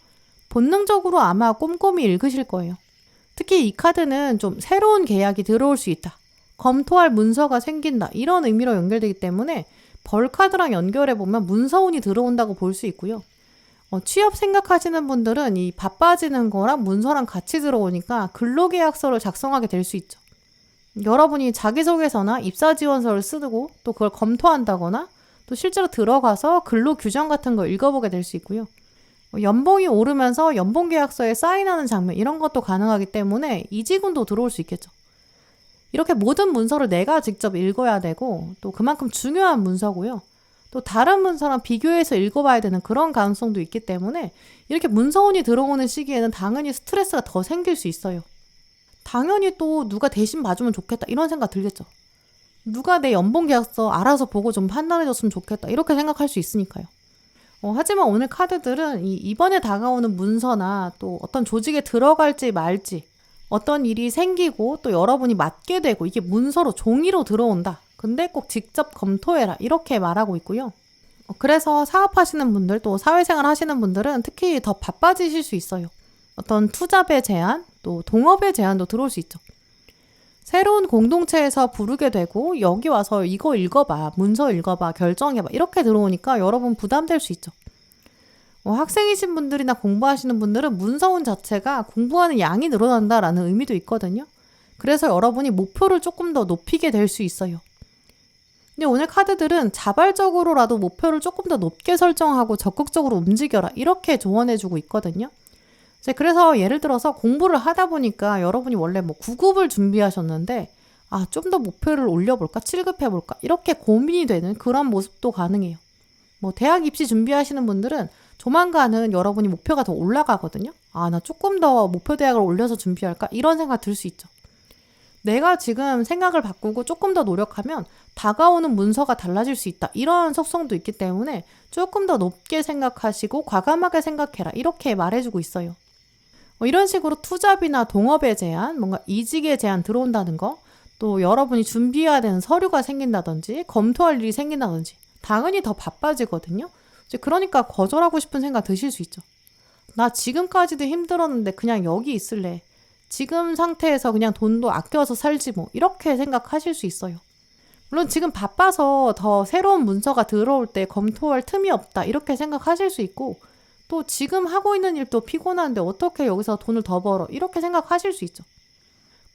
본능적으로 아마 꼼꼼히 읽으실 거예요. 특히 이 카드는 좀 새로운 계약이 들어올 수 있다. 검토할 문서가 생긴다. 이런 의미로 연결되기 때문에 벌 카드랑 연결해보면 문서운이 들어온다고 볼 수 있고요. 취업 생각하시는 분들은 이 바빠지는 거랑 문서랑 같이 들어오니까 근로계약서를 작성하게 될 수 있죠. 여러분이 자기소개서나 입사지원서를 쓰고 또 그걸 검토한다거나 또 실제로 들어가서 근로규정 같은 거 읽어보게 될 수 있고요. 연봉이 오르면서 연봉계약서에 사인하는 장면 이런 것도 가능하기 때문에 이직운도 들어올 수 있겠죠. 이렇게 모든 문서를 내가 직접 읽어야 되고 또 그만큼 중요한 문서고요. 또 다른 문서랑 비교해서 읽어봐야 되는 그런 가능성도 있기 때문에 이렇게 문서운이 들어오는 시기에는 당연히 스트레스가 더 생길 수 있어요. 당연히 또 누가 대신 봐주면 좋겠다 이런 생각 들겠죠. 누가 내 연봉계약서 알아서 보고 좀 판단해줬으면 좋겠다 이렇게 생각할 수 있으니까요. 하지만 오늘 카드들은 이번에 다가오는 문서나 또 어떤 조직에 들어갈지 말지 어떤 일이 생기고 또 여러분이 맡게 되고 이게 문서로 종이로 들어온다. 근데 꼭 직접 검토해라 이렇게 말하고 있고요. 그래서 사업하시는 분들 또 사회생활 하시는 분들은 특히 더 바빠지실 수 있어요. 어떤 투잡의 제한, 또 동업의 제한도 들어올 수 있죠. 새로운 공동체에서 부르게 되고 여기 와서 이거 읽어봐, 문서 읽어봐, 결정해봐 이렇게 들어오니까 여러분 부담될 수 있죠. 학생이신 분들이나 공부하시는 분들은 문서원 자체가 공부하는 양이 늘어난다라는 의미도 있거든요. 그래서 여러분이 목표를 조금 더 높이게 될 수 있어요. 근데 오늘 카드들은 자발적으로라도 목표를 조금 더 높게 설정하고 적극적으로 움직여라 이렇게 조언해주고 있거든요. 그래서 예를 들어서 공부를 하다 보니까 여러분이 원래 9급을 준비하셨는데 좀 더 목표를 올려볼까 7급 해볼까 이렇게 고민이 되는 그런 모습도 가능해요. 대학 입시 준비하시는 분들은 조만간은 여러분이 목표가 더 올라가거든요. 나 조금 더 목표 대학을 올려서 준비할까 이런 생각 들 수 있죠. 내가 지금 생각을 바꾸고 조금 더 노력하면 다가오는 문서가 달라질 수 있다. 이런 속성도 있기 때문에 조금 더 높게 생각하시고 과감하게 생각해라. 이렇게 말해주고 있어요. 이런 식으로 투잡이나 동업의 제한, 뭔가 이직의 제한 들어온다는 거, 또 여러분이 준비해야 되는 서류가 생긴다든지 검토할 일이 생긴다든지 당연히 더 바빠지거든요. 그러니까 거절하고 싶은 생각 드실 수 있죠. 나 지금까지도 힘들었는데 그냥 여기 있을래. 지금 상태에서 그냥 돈도 아껴서 살지 이렇게 생각하실 수 있어요. 물론 지금 바빠서 더 새로운 문서가 들어올 때 검토할 틈이 없다 이렇게 생각하실 수 있고 또 지금 하고 있는 일도 피곤한데 어떻게 여기서 돈을 더 벌어 이렇게 생각하실 수 있죠.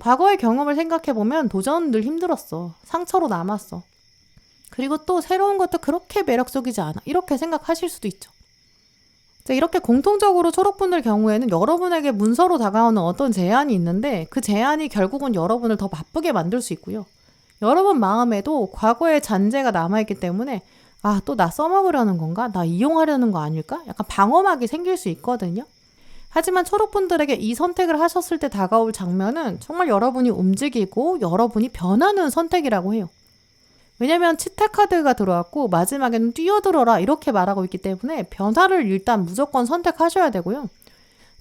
과거의 경험을 생각해보면 도전은 늘 힘들었어. 상처로 남았어. 그리고 또 새로운 것도 그렇게 매력적이지 않아. 이렇게 생각하실 수도 있죠. 이렇게 공통적으로 초록분들 경우에는 여러분에게 문서로 다가오는 어떤 제안이 있는데 그 제안이 결국은 여러분을 더 바쁘게 만들 수 있고요. 여러분 마음에도 과거의 잔재가 남아있기 때문에 또 나 써먹으려는 건가? 나 이용하려는 거 아닐까? 약간 방어막이 생길 수 있거든요. 하지만 초록분들에게 이 선택을 하셨을 때 다가올 장면은 정말 여러분이 움직이고 여러분이 변하는 선택이라고 해요. 왜냐면 치태카드가 들어왔고 마지막에는 뛰어들어라 이렇게 말하고 있기 때문에 변화를 일단 무조건 선택하셔야 되고요.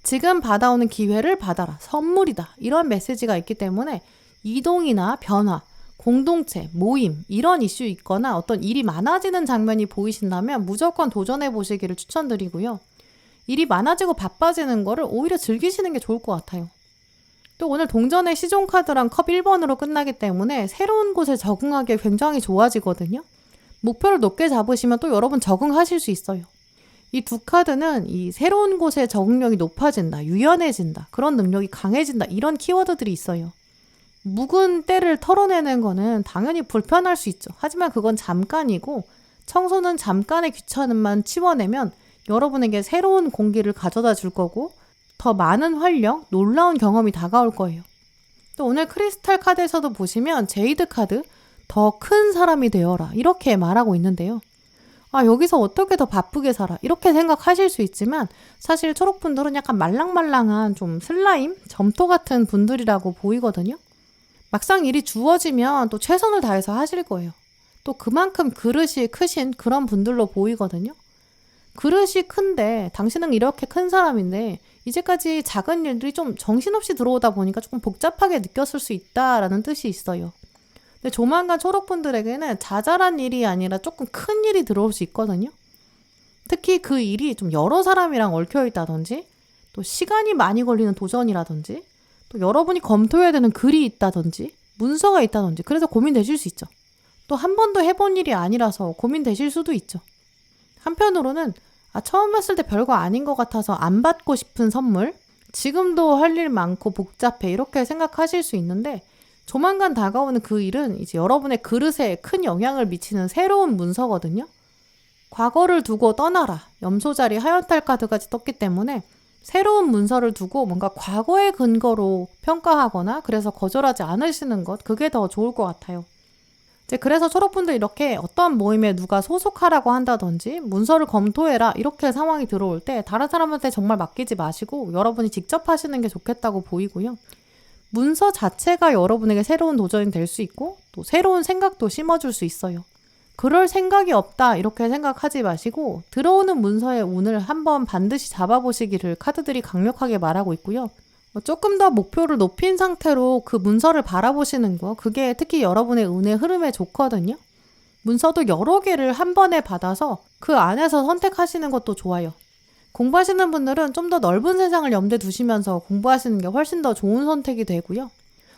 지금 받아오는 기회를 받아라. 선물이다. 이런 메시지가 있기 때문에 이동이나 변화, 공동체, 모임 이런 이슈 있거나 어떤 일이 많아지는 장면이 보이신다면 무조건 도전해 보시기를 추천드리고요. 일이 많아지고 바빠지는 거를 오히려 즐기시는 게 좋을 것 같아요. 또 오늘 동전의 시종카드랑 컵 1번으로 끝나기 때문에 새로운 곳에 적응하기에 굉장히 좋아지거든요. 목표를 높게 잡으시면 또 여러분 적응하실 수 있어요. 이 두 카드는 이 새로운 곳에 적응력이 높아진다, 유연해진다, 그런 능력이 강해진다 이런 키워드들이 있어요. 묵은 때를 털어내는 거는 당연히 불편할 수 있죠. 하지만 그건 잠깐이고 청소는 잠깐의 귀찮음만 치워내면 여러분에게 새로운 공기를 가져다 줄 거고 더 많은 활력, 놀라운 경험이 다가올 거예요. 또 오늘 크리스탈 카드에서도 보시면 제이드 카드, 더 큰 사람이 되어라 이렇게 말하고 있는데요. 여기서 어떻게 더 바쁘게 살아 이렇게 생각하실 수 있지만 사실 초록분들은 약간 말랑말랑한 좀 슬라임, 점토 같은 분들이라고 보이거든요. 막상 일이 주어지면 또 최선을 다해서 하실 거예요. 또 그만큼 그릇이 크신 그런 분들로 보이거든요. 그릇이 큰데 당신은 이렇게 큰 사람인데 이제까지 작은 일들이 좀 정신없이 들어오다 보니까 조금 복잡하게 느꼈을 수 있다라는 뜻이 있어요. 근데 조만간 초록분들에게는 자잘한 일이 아니라 조금 큰 일이 들어올 수 있거든요. 특히 그 일이 좀 여러 사람이랑 얽혀 있다든지 또 시간이 많이 걸리는 도전이라든지 또 여러분이 검토해야 되는 글이 있다든지 문서가 있다든지 그래서 고민되실 수 있죠. 또 한 번도 해본 일이 아니라서 고민되실 수도 있죠. 한편으로는 처음 봤을 때 별거 아닌 것 같아서 안 받고 싶은 선물, 지금도 할 일 많고 복잡해 이렇게 생각하실 수 있는데 조만간 다가오는 그 일은 이제 여러분의 그릇에 큰 영향을 미치는 새로운 문서거든요. 과거를 두고 떠나라. 염소자리 하얀탈 카드까지 떴기 때문에 새로운 문서를 두고 뭔가 과거의 근거로 평가하거나 그래서 거절하지 않으시는 것, 그게 더 좋을 것 같아요. 그래서 초록분들 이렇게 어떠한 모임에 누가 소속하라고 한다든지 문서를 검토해라 이렇게 상황이 들어올 때 다른 사람한테 정말 맡기지 마시고 여러분이 직접 하시는 게 좋겠다고 보이고요. 문서 자체가 여러분에게 새로운 도전이 될 수 있고 또 새로운 생각도 심어줄 수 있어요. 그럴 생각이 없다 이렇게 생각하지 마시고 들어오는 문서의 운을 한번 반드시 잡아보시기를 카드들이 강력하게 말하고 있고요. 조금 더 목표를 높인 상태로 그 문서를 바라보시는 거, 그게 특히 여러분의 운의 흐름에 좋거든요. 문서도 여러 개를 한 번에 받아서 그 안에서 선택하시는 것도 좋아요. 공부하시는 분들은 좀 더 넓은 세상을 염두에 두시면서 공부하시는 게 훨씬 더 좋은 선택이 되고요.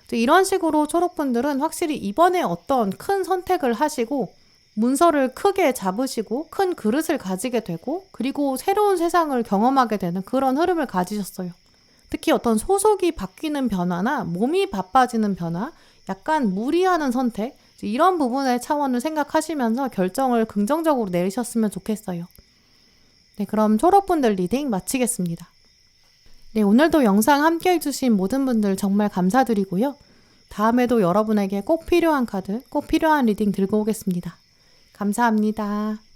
또 이런 식으로 초록분들은 확실히 이번에 어떤 큰 선택을 하시고 문서를 크게 잡으시고 큰 그릇을 가지게 되고 그리고 새로운 세상을 경험하게 되는 그런 흐름을 가지셨어요. 특히 어떤 소속이 바뀌는 변화나 몸이 바빠지는 변화, 약간 무리하는 선택, 이런 부분의 차원을 생각하시면서 결정을 긍정적으로 내리셨으면 좋겠어요. 네, 그럼 초록분들 리딩 마치겠습니다. 네, 오늘도 영상 함께 해주신 모든 분들 정말 감사드리고요. 다음에도 여러분에게 꼭 필요한 카드, 꼭 필요한 리딩 들고 오겠습니다. 감사합니다.